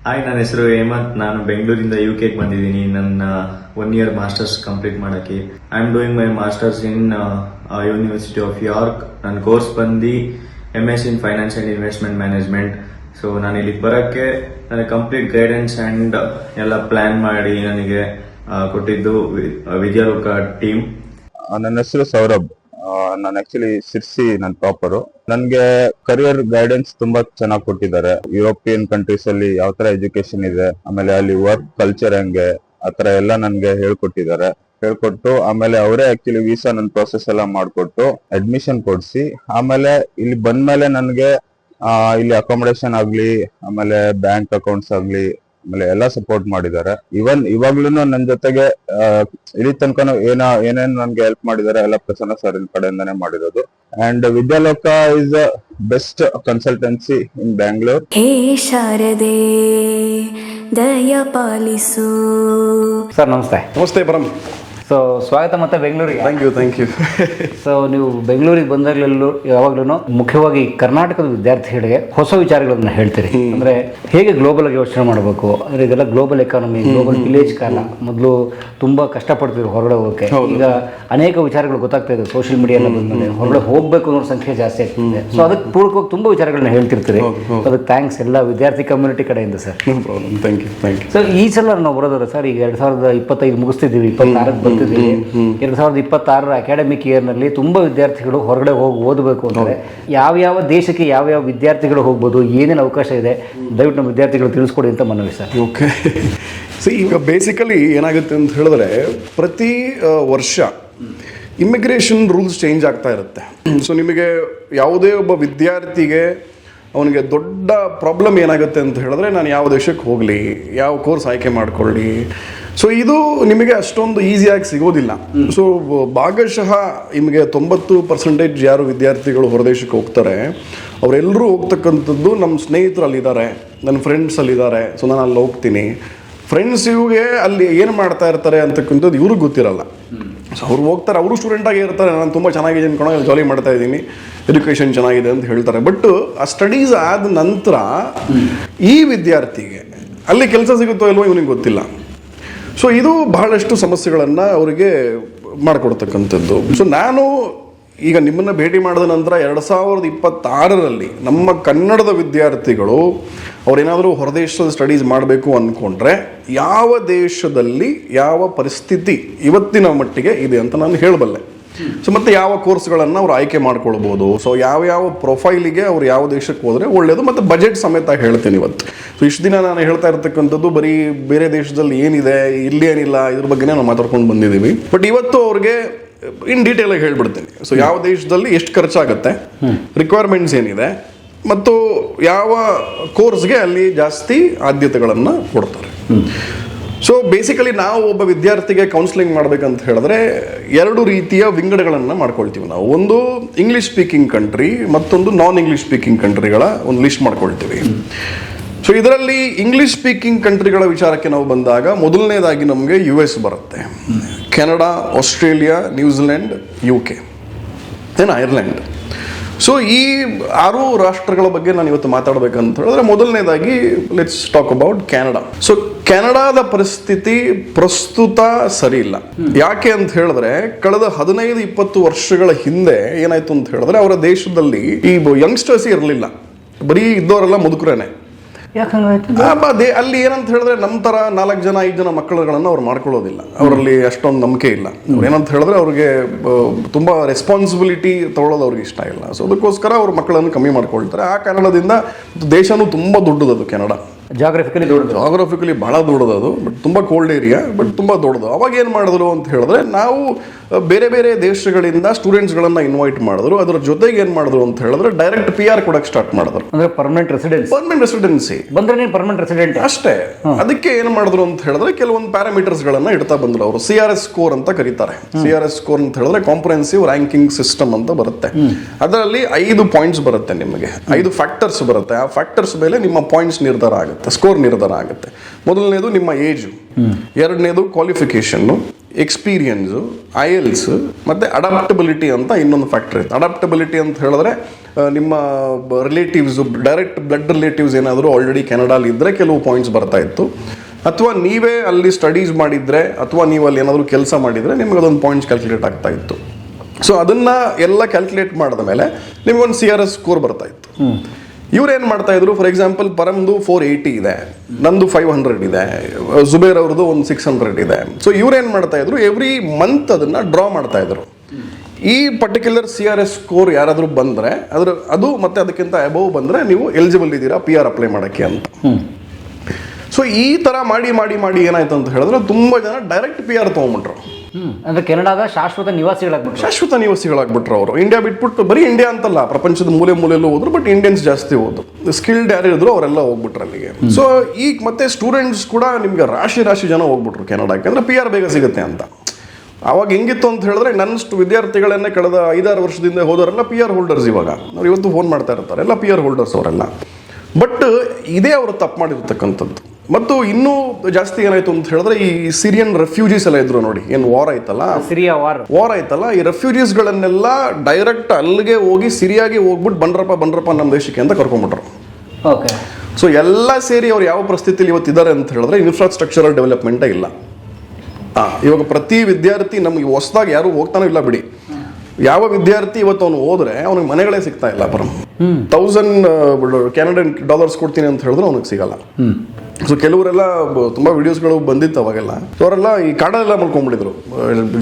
Hi, ನನ್ನ ಹೆಸರು ಹೇಮಂತ್. ನಾನು ಬೆಂಗಳೂರಿಂದ UK ಬಂದಿದ್ದೀನಿ ನನ್ನ 1 year ಮಾಸ್ಟರ್ಸ್ ಕಂಪ್ಲೀಟ್ ಮಾಡಕ್ಕೆ. I am doing my masters in university of York. ನನ್ನ ಕೋರ್ಸ್ ಬಂದು MS in finance and investment management. So ನಾನು ಇಲ್ಲಿಗೆ ಬರೋಕ್ಕೆ ನನಗೆ ಕಂಪ್ಲೀಟ್ ಗೈಡೆನ್ಸ್ ಅಂಡ್ ಎಲ್ಲ ಪ್ಲಾನ್ ಮಾಡಿ ನನಗೆ ಕೊಟ್ಟಿದ್ದು ವಿದ್ಯಾಲೋಕ ಟೀಮ್. ನನ್ನ ಹೆಸರು ಸೌರಭ್. ನಾನು ಆಕ್ಚುಲಿ ಸಿರ್ಸಿ ನನ್ನ ಪ್ರಾಪರು. ನನ್ಗೆ ಕರಿಯರ್ ಗೈಡೆನ್ಸ್ ತುಂಬಾ ಚೆನ್ನಾಗಿ ಕೊಟ್ಟಿದ್ದಾರೆ. ಯುರೋಪಿಯನ್ ಕಂಟ್ರೀಸ್ ಅಲ್ಲಿ ಯಾವ ತರ ಎಜುಕೇಶನ್ ಇದೆ, ಆಮೇಲೆ ಅಲ್ಲಿ ವರ್ಕ್ ಕಲ್ಚರ್ ಹೆಂಗೆ, ಆತರ ಎಲ್ಲ ನನ್ಗೆ ಹೇಳ್ಕೊಟ್ಟಿದ್ದಾರೆ. ಹೇಳ್ಕೊಟ್ಟು ಆಮೇಲೆ ಅವರೇ ಆಕ್ಚುಲಿ ವೀಸಾ ನನ್ನ ಪ್ರೊಸೆಸ್ ಎಲ್ಲ ಮಾಡ್ಕೊಟ್ಟು ಅಡ್ಮಿಷನ್ ಕೊಡ್ಸಿ, ಆಮೇಲೆ ಇಲ್ಲಿ ಬಂದ್ಮೇಲೆ ನನ್ಗೆ ಇಲ್ಲಿ ಅಕಾಮಿಡೇಷನ್ ಆಗ್ಲಿ, ಆಮೇಲೆ ಬ್ಯಾಂಕ್ ಅಕೌಂಟ್ಸ್ ಆಗ್ಲಿ, ಆಮೇಲೆ ಎಲ್ಲ ಸಪೋರ್ಟ್ ಮಾಡಿದ್ದಾರೆ. ಇವನ್ ಇವಾಗ್ಲೂ ನನ್ನ ಜೊತೆಗೆ ಇಲ್ಲಿ ತನಕ ಏನೇನ್ ನನ್ಗೆ ಹೆಲ್ಪ್ ಮಾಡಿದ್ದಾರೆ ಎಲ್ಲ ಪ್ರಸನ್ನ ಸರ್ ಕಡೆಯಿಂದಾನೇ ಮಾಡಿರೋದು. And Vidyaloka is the best consultancy in Bangalore. ಹೇ ಶಾರದೆ ದಯ ಪಾಲಿಸು. ಸರ್ ನಮಸ್ತೆ. ನಮಸ್ತೆ ಪರಂ. ಸೊ ಸ್ವಾಗತ ಮತ್ತೆ ಬೆಂಗಳೂರಿಗೆ. Thank you. ಸೊ ನೀವು ಬೆಂಗಳೂರಿಗೆ ಬಂದಾಗಲೆಲ್ಲೂ ಯಾವಾಗ್ಲೂ ಮುಖ್ಯವಾಗಿ ಕರ್ನಾಟಕದ ವಿದ್ಯಾರ್ಥಿಗಳಿಗೆ ಹೊಸ ವಿಚಾರಗಳನ್ನ ಹೇಳ್ತೀರಿ. ಅಂದ್ರೆ ಹೇಗೆ ಗ್ಲೋಬಲ್ ಆಗಿ ಯೋಚನೆ ಮಾಡಬೇಕು, ಅಂದ್ರೆ ಇದೆಲ್ಲ ಗ್ಲೋಬಲ್ ಎಕಾನಮಿ, ಗ್ಲೋಬಲ್ ವಿಲೇಜ್ ಕಾಲ. ಮೊದಲು ತುಂಬಾ ಕಷ್ಟಪಡ್ತಿದ್ರು ಹೊರಗಡೆ ಹೋಗಕ್ಕೆ. ಈಗ ಅನೇಕ ವಿಚಾರಗಳು ಗೊತ್ತಾಗ್ತಾ ಇದೆ. ಸೋಷಿಯಲ್ ಮೀಡಿಯಾ ಎಲ್ಲ ಬಂದ್ಮೇಲೆ ಹೊರಗಡೆ ಹೋಗ್ಬೇಕು ಅನ್ನೋ ಸಂಖ್ಯೆ ಜಾಸ್ತಿ ಆಗ್ತಿದೆ. ಸೊ ಅದಕ್ಕೆ ಪೂರಕವಾಗಿ ತುಂಬಾ ವಿಚಾರಗಳನ್ನ ಹೇಳ್ತಿರ್ತೀರಿ. ಅದಕ್ಕೆ ಥ್ಯಾಂಕ್ಸ್ ಎಲ್ಲ ವಿದ್ಯಾರ್ಥಿ ಕಮ್ಯುನಿಟಿ ಕಡೆಯಿಂದ ಸರ್. Thank you. ಸರ್ ಈ ಸಲ ನಾವು ಬರೋದಾದ್ರೆ ಸರ್, ಈಗ 2025 ಮುಗಿಸ್ತಿದ್ದೀವಿ, 26ಕ್ಕೆ ಬಂದಿದ್ದೀವಿ. 2026 ಅಕಾಡೆಮಿಕ್ ಇಯರ್ನಲ್ಲಿ ತುಂಬಾ ವಿದ್ಯಾರ್ಥಿಗಳು ಹೊರಗಡೆ ಹೋಗಿ ಓದಬೇಕು ಅಂದರೆ ಯಾವ ದೇಶಕ್ಕೆ ಯಾವ ವಿದ್ಯಾರ್ಥಿಗಳು ಹೋಗ್ಬೋದು, ಏನೇನು ಅವಕಾಶ ಇದೆ, ದಯವಿಟ್ಟು ನಮ್ಮ ವಿದ್ಯಾರ್ಥಿಗಳು ತಿಳಿಸ್ಕೊಡಿ ಅಂತ ಮನವಿ ಸರ್. ಓಕೆ. ಈಗ ಬೇಸಿಕಲಿ ಏನಾಗುತ್ತೆ ಅಂತ ಹೇಳಿದ್ರೆ, ಪ್ರತಿ ವರ್ಷ ಇಮಿಗ್ರೇಷನ್ ರೂಲ್ಸ್ ಚೇಂಜ್ ಆಗ್ತಾ ಇರುತ್ತೆ. ಸೊ ನಿಮಗೆ ಯಾವುದೇ ಒಬ್ಬ ವಿದ್ಯಾರ್ಥಿಗೆ ಅವನಿಗೆ ದೊಡ್ಡ ಪ್ರಾಬ್ಲಮ್ ಏನಾಗುತ್ತೆ ಅಂತ ಹೇಳಿದ್ರೆ, ನಾನು ಯಾವ ದೇಶಕ್ಕೆ ಹೋಗಲಿ, ಯಾವ ಕೋರ್ಸ್ ಆಯ್ಕೆ ಮಾಡ್ಕೊಳ್ಳಿ. ಸೊ ಇದು ನಿಮಗೆ ಅಷ್ಟೊಂದು ಈಸಿಯಾಗಿ ಸಿಗೋದಿಲ್ಲ. ಸೊ ಭಾಗಶಃ ನಿಮಗೆ 90% ಯಾರು ವಿದ್ಯಾರ್ಥಿಗಳು ಹೊರದೇಶಕ್ಕೆ ಹೋಗ್ತಾರೆ ಅವರೆಲ್ಲರೂ ಹೋಗ್ತಕ್ಕಂಥದ್ದು ನಮ್ಮ ಸ್ನೇಹಿತರಲ್ಲಿದ್ದಾರೆ, ನನ್ನ ಫ್ರೆಂಡ್ಸಲ್ಲಿದ್ದಾರೆ. ಸೊ ನಾನು ಅಲ್ಲಿ ಹೋಗ್ತೀನಿ. ಫ್ರೆಂಡ್ಸ್ ಇವ್ಗೆ ಅಲ್ಲಿ ಏನು ಮಾಡ್ತಾ ಇರ್ತಾರೆ ಅಂತಕ್ಕಂಥದ್ದು ಇವ್ರಿಗೆ ಗೊತ್ತಿರಲ್ಲ. ಸೊ ಅವ್ರು ಹೋಗ್ತಾರೆ, ಅವರು ಸ್ಟೂಡೆಂಟಾಗಿ ಇರ್ತಾರೆ. ನಾನು ತುಂಬ ಚೆನ್ನಾಗಿದೆ ಅನ್ಕೊಂಡು ಜಾಲಿ ಮಾಡ್ತಾ ಇದ್ದೀನಿ, ಎಜುಕೇಷನ್ ಚೆನ್ನಾಗಿದೆ ಅಂತ ಹೇಳ್ತಾರೆ. ಬಟ್ ಆ ಸ್ಟಡೀಸ್ ಆದ ನಂತರ ಈ ವಿದ್ಯಾರ್ಥಿಗೆ ಅಲ್ಲಿ ಕೆಲಸ ಸಿಗುತ್ತೋ ಇಲ್ವೋ ಇವನಿಗೆ ಗೊತ್ತಿಲ್ಲ. ಸೊ ಇದು ಬಹಳಷ್ಟು ಸಮಸ್ಯೆಗಳನ್ನು ಅವರಿಗೆ ಮಾಡಿಕೊಡ್ತಕ್ಕಂಥದ್ದು. ಸೊ ನಾನು ಈಗ ನಿಮ್ಮನ್ನು ಭೇಟಿ ಮಾಡಿದ ನಂತರ 2026ರಲ್ಲಿ ನಮ್ಮ ಕನ್ನಡದ ವಿದ್ಯಾರ್ಥಿಗಳು ಅವರೇನಾದರೂ ಹೊರದೇಶದ ಸ್ಟಡೀಸ್ ಮಾಡಬೇಕು ಅಂದ್ಕೊಂಡ್ರೆ ಯಾವ ದೇಶದಲ್ಲಿ ಯಾವ ಪರಿಸ್ಥಿತಿ ಇವತ್ತಿನ ಮಟ್ಟಿಗೆ ಇದೆ ಅಂತ ನಾನು ಹೇಳಬಲ್ಲೆ. ಸೊ ಮತ್ತು ಯಾವ ಕೋರ್ಸ್ಗಳನ್ನು ಅವ್ರು ಆಯ್ಕೆ ಮಾಡ್ಕೊಳ್ಬೋದು. ಸೊ ಯಾವ ಪ್ರೊಫೈಲಿಗೆ ಅವ್ರು ಯಾವ ದೇಶಕ್ಕೆ ಹೋದರೆ ಒಳ್ಳೆಯದು, ಮತ್ತು ಬಜೆಟ್ ಸಮೇತ ಹೇಳ್ತೀನಿ ಇವತ್ತು. ಸೊ ಇಷ್ಟು ದಿನ ನಾನು ಹೇಳ್ತಾ ಇರ್ತಕ್ಕಂಥದ್ದು ಬರೀ ಬೇರೆ ದೇಶದಲ್ಲಿ ಏನಿದೆ, ಇಲ್ಲಿ ಏನಿಲ್ಲ, ಇದ್ರ ಬಗ್ಗೆನೇ ನಾವು ಮಾತಾಡ್ಕೊಂಡು ಬಂದಿದ್ದೀವಿ. ಬಟ್ ಇವತ್ತು ಅವ್ರಿಗೆ ಇನ್ ಡೀಟೇಲಾಗಿ ಹೇಳ್ಬಿಡ್ತೀನಿ. ಸೊ ಯಾವ ದೇಶದಲ್ಲಿ ಎಷ್ಟು ಖರ್ಚಾಗುತ್ತೆ, ರಿಕ್ವೈರ್ಮೆಂಟ್ಸ್ ಏನಿದೆ, ಮತ್ತು ಯಾವ ಕೋರ್ಸ್ಗೆ ಅಲ್ಲಿ ಜಾಸ್ತಿ ಆದ್ಯತೆಗಳನ್ನು ಕೊಡ್ತಾರೆ. ಸೊ ಬೇಸಿಕಲಿ ನಾವು ಒಬ್ಬ ವಿದ್ಯಾರ್ಥಿಗೆ ಕೌನ್ಸಿಲಿಂಗ್ ಮಾಡಬೇಕಂತ ಹೇಳಿದ್ರೆ 2 ರೀತಿಯ ವಿಂಗಡಗಳನ್ನು ಮಾಡ್ಕೊಳ್ತೀವಿ ನಾವು. ಒಂದು ಇಂಗ್ಲೀಷ್ ಸ್ಪೀಕಿಂಗ್ ಕಂಟ್ರಿ, ಮತ್ತೊಂದು ನಾನ್ ಇಂಗ್ಲೀಷ್ ಸ್ಪೀಕಿಂಗ್ ಕಂಟ್ರಿಗಳ ಒಂದು ಲಿಸ್ಟ್ ಮಾಡ್ಕೊಳ್ತೀವಿ. ಸೊ ಇದರಲ್ಲಿ ಇಂಗ್ಲೀಷ್ ಸ್ಪೀಕಿಂಗ್ ಕಂಟ್ರಿಗಳ ವಿಚಾರಕ್ಕೆ ನಾವು ಬಂದಾಗ ಮೊದಲನೇದಾಗಿ ನಮಗೆ US ಬರುತ್ತೆ, Canada, Australia, New Zealand, UK, then Ireland. So ಈ 6 ರಾಷ್ಟ್ರಗಳ ಬಗ್ಗೆ ನಾನು ಇವತ್ತು ಮಾತಾಡಬೇಕಂತ ಹೇಳಿದ್ರೆ, ಮೊದಲನೇದಾಗಿ let's talk about Canada. So ಕೆನಡಾದ ಪರಿಸ್ಥಿತಿ ಪ್ರಸ್ತುತ ಸರಿ ಇಲ್ಲ. ಯಾಕೆ ಅಂತ ಹೇಳಿದ್ರೆ, ಕಳೆದ 15-20 ವರ್ಷಗಳ ಹಿಂದೆ ಏನಾಯ್ತು ಅಂತ ಹೇಳಿದ್ರೆ, ಅವರ ದೇಶದಲ್ಲಿ ಈ ಯಂಗ್ಸ್ಟರ್ಸ್ ಇರಲಿಲ್ಲ, ಬರೀ ಇದ್ದವರೆಲ್ಲ ಮುದುಕರೇನೆ. ಅಲ್ಲಿ ಏನಂತ ಹೇಳಿದ್ರೆ, ನಮ್ಮ ತರ 4 ಜನ 5 ಜನ ಮಕ್ಕಳುಗಳನ್ನು ಅವ್ರು ಮಾಡ್ಕೊಳ್ಳೋದಿಲ್ಲ. ಅವರಲ್ಲಿ ಅಷ್ಟೊಂದು ನಂಬಿಕೆ ಇಲ್ಲ. ಅವ್ರು ಏನಂತ ಹೇಳಿದ್ರೆ, ಅವ್ರಿಗೆ ತುಂಬಾ ರೆಸ್ಪಾನ್ಸಿಬಿಲಿಟಿ ತಗೊಳ್ಳೋದು ಅವ್ರಿಗೆ ಇಷ್ಟ ಇಲ್ಲ. ಸೊ ಅದಕ್ಕೋಸ್ಕರ ಅವ್ರ ಮಕ್ಕಳನ್ನು ಕಮ್ಮಿ ಮಾಡ್ಕೊಳ್ತಾರೆ. ಆ ಕಾರಣದಿಂದ ದೇಶನೂ ತುಂಬಾ ದೊಡ್ಡದದು ಕೆನಡಾ. ಜಾಗ್ರಫಿಕಲಿ ಬಹಳ ದೊಡ್ಡದು, ಬಟ್ ತುಂಬ ಕೋಲ್ಡ್ ಏರಿಯಾ, ಬಟ್ ತುಂಬ ದೊಡ್ಡದು. ಅವಾಗ ಏನು ಮಾಡಿದ್ರು ಅಂತ ಹೇಳಿದ್ರೆ, ನಾವು ಬೇರೆ ಬೇರೆ ದೇಶಗಳಿಂದ ಸ್ಟೂಡೆಂಟ್ಸ್ಗಳನ್ನು ಇನ್ವೈಟ್ ಮಾಡಿದ್ರು. ಅದರ ಜೊತೆಗೆ ಏನು ಮಾಡಿದ್ರು ಅಂತ ಹೇಳಿದ್ರೆ, ಡೈರೆಕ್ಟ್ PR ಕೊಡಕ್ಕೆ ಸ್ಟಾರ್ಟ್ ಮಾಡಿದ್ರು. ಅಂದ್ರೆ ಪರ್ಮನೆಂಟ್ ರೆಸಿಡೆನ್ಸಿ ಬಂದ್ರೆ ಪರ್ಮನೆಂಟ್ ರೆಸಿಡೆಂಟ್ ಅಷ್ಟೇ. ಅದಕ್ಕೆ ಏನು ಮಾಡಿದ್ರು ಅಂತ ಹೇಳಿದ್ರೆ, ಕೆಲವೊಂದು ಪ್ಯಾರಾಮೀಟರ್ಸ್ಗಳನ್ನು ಇಡ್ತಾ ಬಂದ್ರು ಅವರು. CRS ಸ್ಕೋರ್ ಅಂತ ಕರೀತಾರೆ. CRS ಸ್ಕೋರ್ ಅಂತ ಹೇಳಿದ್ರೆ ಕಾಂಪ್ರಿಹೆನ್ಸಿವ್ ರ್ಯಾಂಕಿಂಗ್ ಸಿಸ್ಟಮ್ ಅಂತ ಬರುತ್ತೆ. ಅದರಲ್ಲಿ 5 ಪಾಯಿಂಟ್ಸ್ ಬರುತ್ತೆ, ನಿಮಗೆ 5 ಫ್ಯಾಕ್ಟರ್ಸ್ ಬರುತ್ತೆ. ಆ ಫ್ಯಾಕ್ಟರ್ಸ್ ಮೇಲೆ ನಿಮ್ಮ ಪಾಯಿಂಟ್ಸ್ ನಿರ್ಧಾರ ಆಗುತ್ತೆ, ಸ್ಕೋರ್ ನಿರ್ಧಾರ ಆಗುತ್ತೆ. ಮೊದಲನೇದು ನಿಮ್ಮ ಏಜು, ಎರಡನೇದು ಕ್ವಾಲಿಫಿಕೇಶನ್ನು, ಎಕ್ಸ್ಪೀರಿಯನ್ಸು, IELTS ಮತ್ತು ಅಡಾಪ್ಟಬಿಲಿಟಿ ಅಂತ ಇನ್ನೊಂದು ಫ್ಯಾಕ್ಟರ್ ಇತ್ತು. ಅಡಾಪ್ಟಬಿಲಿಟಿ ಅಂತ ಹೇಳಿದ್ರೆ ನಿಮ್ಮ ರಿಲೇಟಿವ್ಸು, ಡೈರೆಕ್ಟ್ ಬ್ಲಡ್ ರಿಲೇಟಿವ್ಸ್ ಏನಾದರೂ ಆಲ್ರೆಡಿ ಕೆನಡಾಲಿ ಇದ್ದರೆ ಕೆಲವು ಪಾಯಿಂಟ್ಸ್ ಬರ್ತಾ ಇತ್ತು, ಅಥವಾ ನೀವೇ ಅಲ್ಲಿ ಸ್ಟಡೀಸ್ ಮಾಡಿದರೆ ಅಥವಾ ನೀವು ಅಲ್ಲಿ ಏನಾದರೂ ಕೆಲಸ ಮಾಡಿದರೆ ನಿಮಗೆ ಅದೊಂದು ಪಾಯಿಂಟ್ಸ್ ಕ್ಯಾಲ್ಕುಲೇಟ್ ಆಗ್ತಾ ಇತ್ತು. ಸೊ ಅದನ್ನು ಎಲ್ಲ ಕ್ಯಾಲ್ಕುಲೇಟ್ ಮಾಡಿದ ಮೇಲೆ ನಿಮಗೊಂದು CRS ಸ್ಕೋರ್ ಬರ್ತಾ ಇತ್ತು. ಇವ್ರೇನು ಮಾಡ್ತಾ ಇದ್ರು, ಫಾರ್ ಎಕ್ಸಾಂಪಲ್ ಪರಮ್ದು 480 ಇದೆ, ನಂದು 500 ಇದೆ, ಜುಬೇರ್ ಅವ್ರದ್ದು ಒಂದು 600 ಇದೆ. ಸೊ ಇವ್ರೇನು ಮಾಡ್ತಾ ಇದ್ರು, ಎವ್ರಿ ಮಂತ್ ಅದನ್ನು ಡ್ರಾ ಮಾಡ್ತಾ ಇದ್ರು. ಈ ಪರ್ಟಿಕ್ಯುಲರ್ CRS ಸ್ಕೋರ್ ಯಾರಾದರೂ ಬಂದರೆ ಅದು ಮತ್ತೆ ಅದಕ್ಕಿಂತ ಅಬೌವ್ ಬಂದರೆ ನೀವು ಎಲಿಜಿಬಲ್ ಇದ್ದೀರಾ PR ಅಪ್ಲೈ ಮಾಡೋಕ್ಕೆ ಅಂತ. ಸೊ ಈ ಥರ ಮಾಡಿ ಮಾಡಿ ಮಾಡಿ ಏನಾಯ್ತು ಅಂತ ಹೇಳಿದ್ರೆ ತುಂಬ ಜನ ಡೈರೆಕ್ಟ್ PR ತೊಗೊಂಬಿಟ್ರು. ಅಂದ್ರೆ ಕೆನಡಾದ ಶಾಶ್ವತ ನಿವಾಸಿಗಳಾಗ್ಬಿಟ್ರು ಅವರು. ಇಂಡಿಯಾ ಬಿಟ್ಬಿಟ್ಟು, ಬರೀ ಇಂಡಿಯಾ ಅಂತಲ್ಲ, ಪ್ರಪಂಚದ ಮೂಲೆಯಲ್ಲೂ ಹೋದ್ರು, ಬಟ್ ಇಂಡಿಯನ್ಸ್ ಜಾಸ್ತಿ ಹೋದ್ರು. ಸ್ಕಿಲ್ಡ್ ಯಾರು ಇದ್ರು ಅವರೆಲ್ಲ ಹೋಗ್ಬಿಟ್ರು ಅಲ್ಲಿಗೆ. ಸೊ ಈಗ ಮತ್ತೆ ಸ್ಟೂಡೆಂಟ್ಸ್ ಕೂಡ ನಿಮ್ಗೆ ರಾಶಿ ಜನ ಹೋಗ್ಬಿಟ್ರು ಕೆನಡಾಕ್ಕೆ, ಅಂದ್ರೆ PR ಬೇಗ ಸಿಗುತ್ತೆ ಅಂತ. ಅವಾಗ ಹೆಂಗಿತ್ತು ಅಂತ ಹೇಳಿದ್ರೆ, ನನ್ನಷ್ಟು ವಿದ್ಯಾರ್ಥಿಗಳನ್ನೇ ಕಳೆದ 5-6 ವರ್ಷದಿಂದ ಹೋದವರೆಲ್ಲ PR ಹೋಲ್ಡರ್ಸ್. ಇವಾಗ ಅವ್ರು ಇವತ್ತು ಫೋನ್ ಮಾಡ್ತಾ ಇರ್ತಾರೆ, ಎಲ್ಲ PR ಹೋಲ್ಡರ್ಸ್ ಅವರೆಲ್ಲ. ಬಟ್ ಇದೇ ಅವರು ತಪ್ಪು ಮಾಡಿರ್ತಕ್ಕಂಥದ್ದು. ಮತ್ತು ಇನ್ನೂ ಜಾಸ್ತಿ ಏನಾಯ್ತು ಅಂತ ಹೇಳಿದ್ರೆ, ಈ ಸಿರಿಯನ್ ರೆಫ್ಯೂಜೀಸ್ ಎಲ್ಲ ಇದ್ರು ನೋಡಿ, ಏನು ವಾರ್ ಆಯ್ತಲ್ಲ, ಈ ರೆಫ್ಯೂಜೀಸ್ಗಳನ್ನೆಲ್ಲ ಡೈರೆಕ್ಟ್ ಅಲ್ಲಿಗೆ ಹೋಗಿ ಸಿರಿಯಾಗಿ ಹೋಗ್ಬಿಟ್ಟು ಬಂದ್ರಪ್ಪ ನಮ್ಮ ದೇಶಕ್ಕೆ ಅಂತ ಕರ್ಕೊಂಡ್ಬಿಟ್ರು. ಸೊ ಎಲ್ಲ ಸೇರಿ ಅವ್ರು ಯಾವ ಪರಿಸ್ಥಿತಿಲಿ ಇವತ್ತಿದ್ದಾರೆ ಅಂತ ಹೇಳಿದ್ರೆ, ಇನ್ಫ್ರಾಸ್ಟ್ರಕ್ಚರಲ್ ಡೆವಲಪ್ಮೆಂಟೇ ಇಲ್ಲ. ಇವಾಗ ಪ್ರತಿ ವಿದ್ಯಾರ್ಥಿ, ನಮ್ಗೆ ಹೊಸದಾಗಿ ಯಾರು ಹೋಗ್ತಾನೋ ಇಲ್ಲ ಬಿಡಿ, ಯಾವ ವಿದ್ಯಾರ್ಥಿ ಇವತ್ತು ಅವನು ಹೋದ್ರೆ ಅವನಿಗೆ ಮನೆಗಳೇ ಸಿಗ್ತಾ ಇಲ್ಲ. ಪರಂ $1000 ಕೆನಡಿಯನ್ ಕೊಡ್ತೀನಿ ಅಂತ ಹೇಳಿದ್ರೆ ಅವನಿಗೆ ಸಿಗಲ್ಲ. ಸೊ ಕೆಲವರೆಲ್ಲ ತುಂಬ ವಿಡಿಯೋಸ್ಗಳು ಬಂದಿತ್ತು ಅವಾಗೆಲ್ಲ. ಅವರೆಲ್ಲ ಈ ಕಾಡಲ್ಲೆಲ್ಲ ಮಲ್ಕೊಂಡ್ಬಿಟ್ಟಿದ್ರು,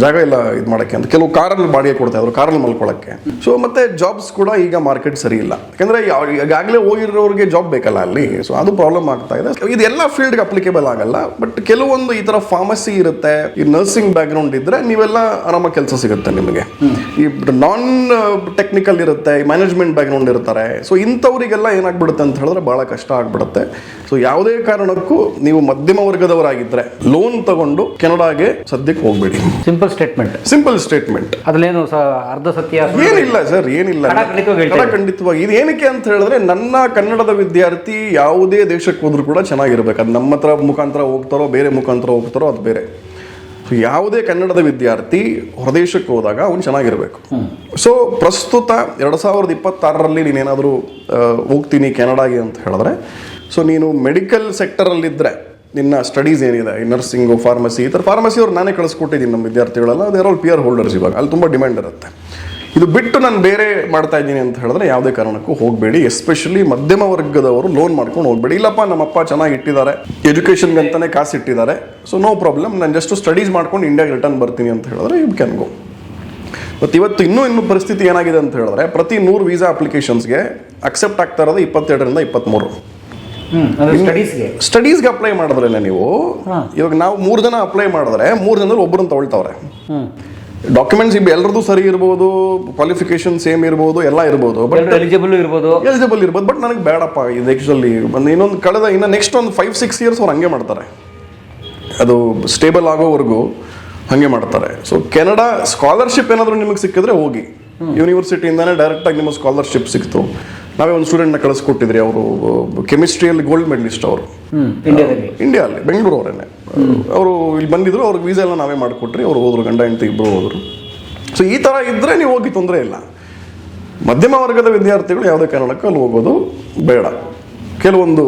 ಜಾಗ ಇಲ್ಲ ಇದು ಮಾಡೋಕ್ಕೆ ಅಂತ. ಕೆಲವು ಕಾರಲ್ಲಿ ಬಾಡಿಗೆ ಕೊಡ್ತಾ ಇದ್ರು, ಕಾರಲ್ಲಿ ಮಲ್ಕೊಳ್ಳೋಕ್ಕೆ. ಸೊ ಮತ್ತೆ ಜಾಬ್ಸ್ ಕೂಡ ಈಗ ಮಾರ್ಕೆಟ್ ಸರಿ ಇಲ್ಲ, ಯಾಕಂದ್ರೆ ಈಗಾಗಲೇ ಹೋಗಿರೋರಿಗೆ ಜಾಬ್ ಬೇಕಲ್ಲ ಅಲ್ಲಿ. ಸೊ ಅದು ಪ್ರಾಬ್ಲಮ್ ಆಗ್ತಾ ಇದೆ. ಇದೆಲ್ಲ ಫೀಲ್ಡ್ಗೆ ಅಪ್ಲಿಕೇಬಲ್ ಆಗಲ್ಲ. ಬಟ್ ಕೆಲವೊಂದು ಈ ಥರ ಫಾರ್ಮಸಿ ಇರುತ್ತೆ, ಈ ನರ್ಸಿಂಗ್ ಬ್ಯಾಕ್ಗ್ರೌಂಡ್ ಇದ್ರೆ ನೀವೆಲ್ಲ ಆರಾಮಾಗಿ ಕೆಲಸ ಸಿಗುತ್ತೆ ನಿಮಗೆ. ಈ ನಾನ್ ಟೆಕ್ನಿಕಲ್ ಇರುತ್ತೆ, ಈ ಮ್ಯಾನೇಜ್ಮೆಂಟ್ ಬ್ಯಾಕ್ಗ್ರೌಂಡ್ ಇರ್ತಾರೆ. ಸೊ ಇಂಥವ್ರಿಗೆಲ್ಲ ಏನಾಗ್ಬಿಡುತ್ತೆ ಅಂತ ಹೇಳಿದ್ರೆ ಬಹಳ ಕಷ್ಟ ಆಗ್ಬಿಡುತ್ತೆ. ಸೊ ಯಾವುದೇ ಕಾರಣಕ್ಕೂ ನೀವು ಮಧ್ಯಮ ವರ್ಗದವರಾಗಿದ್ರೆ ಲೋನ್ ತಗೊಂಡು ಕೆನಡಾಗೆ ಸದ್ಯಕ್ಕೆ ಹೋಗ್ಬೇಡಿ. Simple statement. ಅದ್ರೇನು ಅರ್ಧ ಸತ್ಯ ಏನಿಲ್ಲ ಸರ್, ಏನಿಲ್ಲ, ಖಂಡಿತವಾಗಿ. ಇದು ಏನಕ್ಕೆ ಅಂತ ಹೇಳಿದ್ರೆ, ನನ್ನ ಕನ್ನಡದ ವಿದ್ಯಾರ್ಥಿ ಯಾವುದೇ ದೇಶಕ್ಕೆ ಹೋದ್ರು ಕೂಡ ಚೆನ್ನಾಗಿರ್ಬೇಕು. ಅದು ನಮ್ಮ ಹತ್ರ ಮುಖಾಂತರ ಹೋಗ್ತಾರೋ ಬೇರೆ ಮುಖಾಂತರ ಹೋಗ್ತಾರೋ ಅದು ಬೇರೆ. ಸೊ ಯಾವುದೇ ಕನ್ನಡದ ವಿದ್ಯಾರ್ಥಿ ಹೊರದೇಶಕ್ಕೆ ಹೋದಾಗ ಅವನು ಚೆನ್ನಾಗಿರ್ಬೇಕು. ಸೊ ಪ್ರಸ್ತುತ 2026ರಲ್ಲಿ ನೀನೇನಾದರೂ ಹೋಗ್ತೀನಿ ಕೆನಡಾಗೆ ಅಂತ ಹೇಳಿದ್ರೆ, ಸೊ ನೀನು ಮೆಡಿಕಲ್ ಸೆಕ್ಟರಲ್ಲಿದ್ದರೆ ನಿನ್ನ ಸ್ಟಡೀಸ್ ಏನಿದೆ, ಈ ನರ್ಸಿಂಗು, ಫಾರ್ಮಸಿ, ಈ ಥರ ಫಾರ್ಮಸಿ ಅವ್ರು ನಾನೇ ಕಳಿಸ್ಕೊಟ್ಟಿದ್ದೀನಿ ನಮ್ಮ ವಿದ್ಯಾರ್ಥಿಗಳೆಲ್ಲ. They're all PR holders. ಇವಾಗ ಅಲ್ಲಿ ತುಂಬ ಡಿಮ್ಯಾಂಡ್ ಇರುತ್ತೆ. ಇದು ಬಿಟ್ಟು ನಾನು ಬೇರೆ ಮಾಡ್ತಾ ಇದ್ದೀನಿ ಅಂತ ಹೇಳಿದ್ರೆ ಯಾವುದೇ ಕಾರಣಕ್ಕೂ ಹೋಗಬೇಡಿ. ಎಸ್ಪೆಷಲಿ ಮಧ್ಯಮ ವರ್ಗದವರು ಲೋನ್ ಮಾಡ್ಕೊಂಡು ಹೋಗಬೇಡಿ. ಇಲ್ಲಪ್ಪ ನಮ್ಮಪ್ಪ ಚೆನ್ನಾಗಿ ಇಟ್ಟಿದ್ದಾರೆ, ಎಜುಕೇಷನ್ಗೆ ಅಂತಲೇ ಕಾಸು ಇಟ್ಟಿದ್ದಾರೆ, ಸೊ ನೋ ಪ್ರಾಬ್ಲಮ್, ನಾನು ಜಸ್ಟ್ ಸ್ಟಡೀಸ್ ಮಾಡ್ಕೊಂಡು ಇಂಡಿಯಾಗೆ ರಿಟರ್ನ್ ಬರ್ತೀನಿ ಅಂತ ಹೇಳಿದ್ರೆ ಯು ಕ್ಯಾನ್ ಗೋ. ಮತ್ತು ಇವತ್ತು ಇನ್ನೂ ಪರಿಸ್ಥಿತಿ ಏನಾಗಿದೆ ಅಂತ ಹೇಳಿದ್ರೆ, ಪ್ರತಿ 100 ವೀಸಾ ಅಪ್ಲಿಕೇಶನ್ಸ್ಗೆ ಅಕ್ಸೆಪ್ಟ್ ಆಗ್ತಾ ಇರೋದು 22ರಿಂದ 23. ಸ್ಟಡೀಸ್ಗೆ ಅಪ್ಲೈ ಮಾಡಿದ್ರೆ ನೀವು, ಇವಾಗ ನಾವು 3 ಜನ ಅಪ್ಲೈ ಮಾಡಿದ್ರೆ 3 ಜನರು ಒಬ್ಬರನ್ನ ತಗೊಳ್ತಾವ್ರೆ. ಡಾಕ್ಯುಮೆಂಟ್ಸ್ ಎಲ್ಲರದ್ದು ಸರಿ ಇರ್ಬೋದು, ಕ್ವಾಲಿಫಿಕೇಶನ್ ಸೇಮ್ ಇರ್ಬೋದು, ಎಲ್ಲ ಇರ್ಬೋದು, ಬಟ್ ಎಲಿಜಿಬಲ್ ಇರ್ಬೋದು. ಬಟ್ ನನಗೆ ಬೇಡಪ್ಪ ಇದು ಆ್ಯಕ್ಚುಲಿ ಇನ್ನು ನೆಕ್ಸ್ಟ್ ಒಂದು 5-6 ಇಯರ್ಸ್ ಅವ್ರು ಹಂಗೆ ಮಾಡ್ತಾರೆ, ಅದು ಸ್ಟೇಬಲ್ ಆಗೋವರೆಗೂ ಹಾಗೆ ಮಾಡ್ತಾರೆ. ಸೊ ಕೆನಡಾ ಸ್ಕಾಲರ್ಶಿಪ್ ಏನಾದರೂ ನಿಮಗೆ ಸಿಕ್ಕಿದ್ರೆ ಹೋಗಿ, ಯೂನಿವರ್ಸಿಟಿಯಿಂದಾನೇ ಡೈರೆಕ್ಟಾಗಿ ನಿಮ್ಮ ಸ್ಕಾಲರ್ಶಿಪ್ ಸಿಕ್ತು. ನಾವೇ ಒಂದು ಸ್ಟೂಡೆಂಟ್ನ ಕಳಿಸ್ಕೊಟ್ಟಿದ್ರಿ, ಅವರು ಕೆಮಿಸ್ಟ್ರಿಯಲ್ಲಿ ಗೋಲ್ಡ್ ಮೆಡಲಿಸ್ಟ್, ಅವರು ಇಂಡಿಯಾದಲ್ಲಿ ಬೆಂಗಳೂರು ಅವರೇನೆ. ಅವರು ಇಲ್ಲಿ ಬಂದಿದ್ರು, ಅವ್ರಿಗೆ ವೀಸಾ ಎಲ್ಲ ನಾವೇ ಮಾಡಿಕೊಟ್ರಿ, ಅವ್ರು ಹೋದ್ರು, ಗಂಡ ಹೆಂಡತಿ ಇಬ್ಬರು ಹೋದರು. ಸೊ ಈ ಥರ ಇದ್ದರೆ ನೀವು ಹೋಗಿ ತೊಂದರೆ ಇಲ್ಲ. ಮಧ್ಯಮ ವರ್ಗದ ವಿದ್ಯಾರ್ಥಿಗಳು ಯಾವುದೇ ಕಾರಣಕ್ಕೂ ಅಲ್ಲಿ ಹೋಗೋದು ಬೇಡ, ಕೆಲವೊಂದು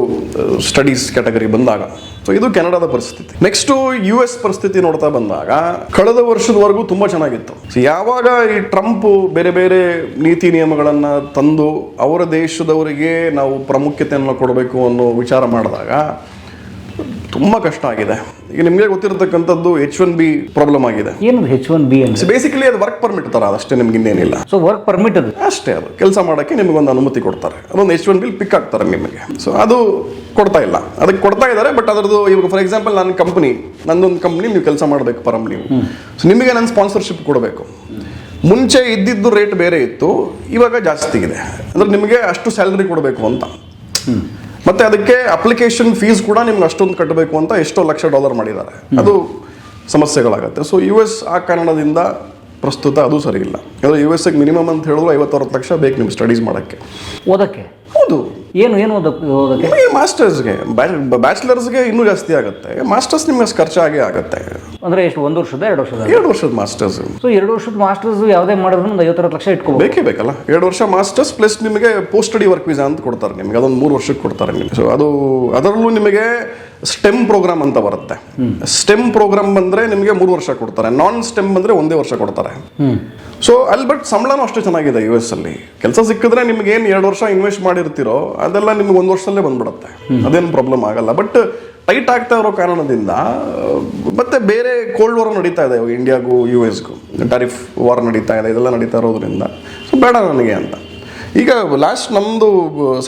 ಸ್ಟಡೀಸ್ ಕ್ಯಾಟಗರಿ ಬಂದಾಗ. ಸೊ ಇದು ಕೆನಡಾದ ಪರಿಸ್ಥಿತಿ. ನೆಕ್ಸ್ಟು US ಪರಿಸ್ಥಿತಿ ನೋಡ್ತಾ ಬಂದಾಗ, ಕಳೆದ ವರ್ಷದವರೆಗೂ ತುಂಬ ಚೆನ್ನಾಗಿತ್ತು. ಸೊ ಯಾವಾಗ ಈ ಟ್ರಂಪ್ ಬೇರೆ ಬೇರೆ ನೀತಿ ನಿಯಮಗಳನ್ನು ತಂದು ಅವರ ದೇಶದವರಿಗೆ ನಾವು ಪ್ರಾಮುಖ್ಯತೆಯನ್ನು ಕೊಡಬೇಕು ಅನ್ನೋ ವಿಚಾರ ಮಾಡಿದಾಗ ತುಂಬ ಕಷ್ಟ ಆಗಿದೆ. ಈಗ ನಿಮಗೆ ಗೊತ್ತಿರತಕ್ಕಂಥದ್ದು H1B ಪ್ರಾಬ್ಲಮ್ ಆಗಿದೆ. ಏನದು H1B ಅಂದ್ರೆ? ಬೇಸಿಕಲಿ ಅದು ವರ್ಕ್ ಪರ್ಮಿಟ್ ತರ, ಅದಷ್ಟೇ, ನಿಮ್ಗೆ ಇನ್ನೇನಿಲ್ಲ. ಸೊ ವರ್ಕ್ ಪರ್ಮಿಟ್ ಅದು ಅಷ್ಟೇ, ಅದು ಕೆಲಸ ಮಾಡೋಕ್ಕೆ ನಿಮಗೊಂದು ಅನುಮತಿ ಕೊಡ್ತಾರೆ, ಅದೊಂದು H1B ಪಿಕ್ ಆಗ್ತಾರೆ ನಿಮಗೆ. ಸೊ ಅದು ಕೊಡ್ತಾ ಇಲ್ಲ, ಅದಕ್ಕೆ ಕೊಡ್ತಾ ಇದ್ದಾರೆ. ಬಟ್ ಅದರದ್ದು ಇವಾಗ ಫಾರ್ ಎಕ್ಸಾಂಪಲ್ ನಂದೊಂದು ಕಂಪ್ನಿ ನೀವು ಕೆಲಸ ಮಾಡಬೇಕು ಪರಂ ನೀವು. ಸೊ ನಿಮಗೆ ನಾನು ಸ್ಪಾನ್ಸರ್ಶಿಪ್ ಕೊಡಬೇಕು. ಮುಂಚೆ ಇದ್ದಿದ್ದು ರೇಟ್ ಬೇರೆ ಇತ್ತು, ಇವಾಗ ಜಾಸ್ತಿ ಇದೆ. ಅಂದ್ರೆ ನಿಮಗೆ ಅಷ್ಟು ಸ್ಯಾಲರಿ ಕೊಡಬೇಕು ಅಂತ. ಮತ್ತೆ ಅದಕ್ಕೆ ಅಪ್ಲಿಕೇಶನ್ ಫೀಸ್ ಕೂಡ ನಿಮ್ಗೆ ಅಷ್ಟೊಂದು ಕಟ್ಟಬೇಕು ಅಂತ ಎಷ್ಟೋ $1,00,000 ಮಾಡಿದ್ದಾರೆ. ಅದು ಸಮಸ್ಯೆಗಳಾಗುತ್ತೆ. ಸೊ US ಆ ಕಾರಣದಿಂದ ಪ್ರಸ್ತುತ ಅದು ಸರಿ ಇಲ್ಲ. ಯಾಕಂದರೆ US ಮಿನಿಮಮ್ ಅಂತ ಹೇಳಿದ್ರು 50-60 ಲಕ್ಷ ಬೇಕು ನಿಮ್ಗೆ ಸ್ಟಡೀಸ್ ಮಾಡೋಕ್ಕೆ, ಓದಕ್ಕೆ. ಹೌದು, ಏನು ಓದೋಕ್ಕೆ ನಿಮಗೆ ಮಾಸ್ಟರ್ಸ್ಗೆ ಬ್ಯಾಚುಲರ್ಸ್ಗೆ ಇನ್ನೂ ಜಾಸ್ತಿ ಆಗುತ್ತೆ, ಮಾಸ್ಟರ್ಸ್ ನಿಮ್ಗೆ ಅಷ್ಟು ಖರ್ಚಾಗೇ ಆಗುತ್ತೆ. ಅಂದರೆ ಎಷ್ಟು, 1 ವರ್ಷದ 2 ವರ್ಷದ? 2 ವರ್ಷದ ಮಾಸ್ಟರ್ಸ್. ಸೊ 2 ವರ್ಷದ ಮಾಸ್ಟರ್ಸ್ ಯಾವುದೇ ಮಾಡಿದ್ರು ಒಂದು 50-60 ಲಕ್ಷ ಇಟ್ಕೋಬೇಕು. ಬೇಕೇ ಬೇಕಲ್ಲ. 2 ವರ್ಷ ಮಾಸ್ಟರ್ಸ್ ಪ್ಲಸ್ ನಿಮಗೆ ಪೋಸ್ಟ್ ಸ್ಟಡಿ ವರ್ಕ್ ವೀಸಾ ಅಂತ ಕೊಡ್ತಾರೆ ನಿಮಗೆ, ಅದೊಂದು 3 ವರ್ಷಕ್ಕೆ ಕೊಡ್ತಾರೆ ನಿಮಗೆ. ಸೊ ಅದು ಅದರಲ್ಲೂ ನಿಮಗೆ ಸ್ಟೆಮ್ ಪ್ರೋಗ್ರಾಮ್ ಅಂತ ಬರುತ್ತೆ. ಸ್ಟೆಮ್ ಪ್ರೋಗ್ರಾಮ್ ಬಂದರೆ ನಿಮಗೆ 3 ವರ್ಷ ಕೊಡ್ತಾರೆ, ನಾನ್ ಸ್ಟೆಮ್ ಬಂದರೆ 1 ವರ್ಷ ಕೊಡ್ತಾರೆ. ಸೊ ಅಲ್ಲಿ ಬಟ್ ಸಂಬಳನೂ ಅಷ್ಟೇ ಚೆನ್ನಾಗಿದೆ US ಅಲ್ಲಿ. ಕೆಲಸ ಸಿಕ್ಕಿದ್ರೆ ನಿಮ್ಗೆ ಏನು 2 ವರ್ಷ ಇನ್ವೆಸ್ಟ್ ಮಾಡಿರ್ತೀರೋ ಅದೆಲ್ಲ ನಿಮ್ಗೆ 1 ವರ್ಷದಲ್ಲೇ ಬಂದ್ಬಿಡುತ್ತೆ, ಅದೇನು ಪ್ರಾಬ್ಲಮ್ ಆಗಲ್ಲ. ಬಟ್ ಟೈಟ್ ಆಗ್ತಾ ಇರೋ ಕಾರಣದಿಂದ ಮತ್ತೆ ಬೇರೆ ಕೋಲ್ಡ್ ವಾರ್ ನಡೀತಾ ಇದೆ ಇಂಡಿಯಾಗೂ US ಗೂ, ಟಾರಿಫ್ ವಾರ್ ನಡೀತಾ ಇದೆ, ಇದೆಲ್ಲ ನಡೀತಾ ಇರೋದ್ರಿಂದ ಸೊ ಬೇಡ ನನಗೆ ಅಂತ. ಈಗ ಲಾಸ್ಟ್ ನಮ್ಮದು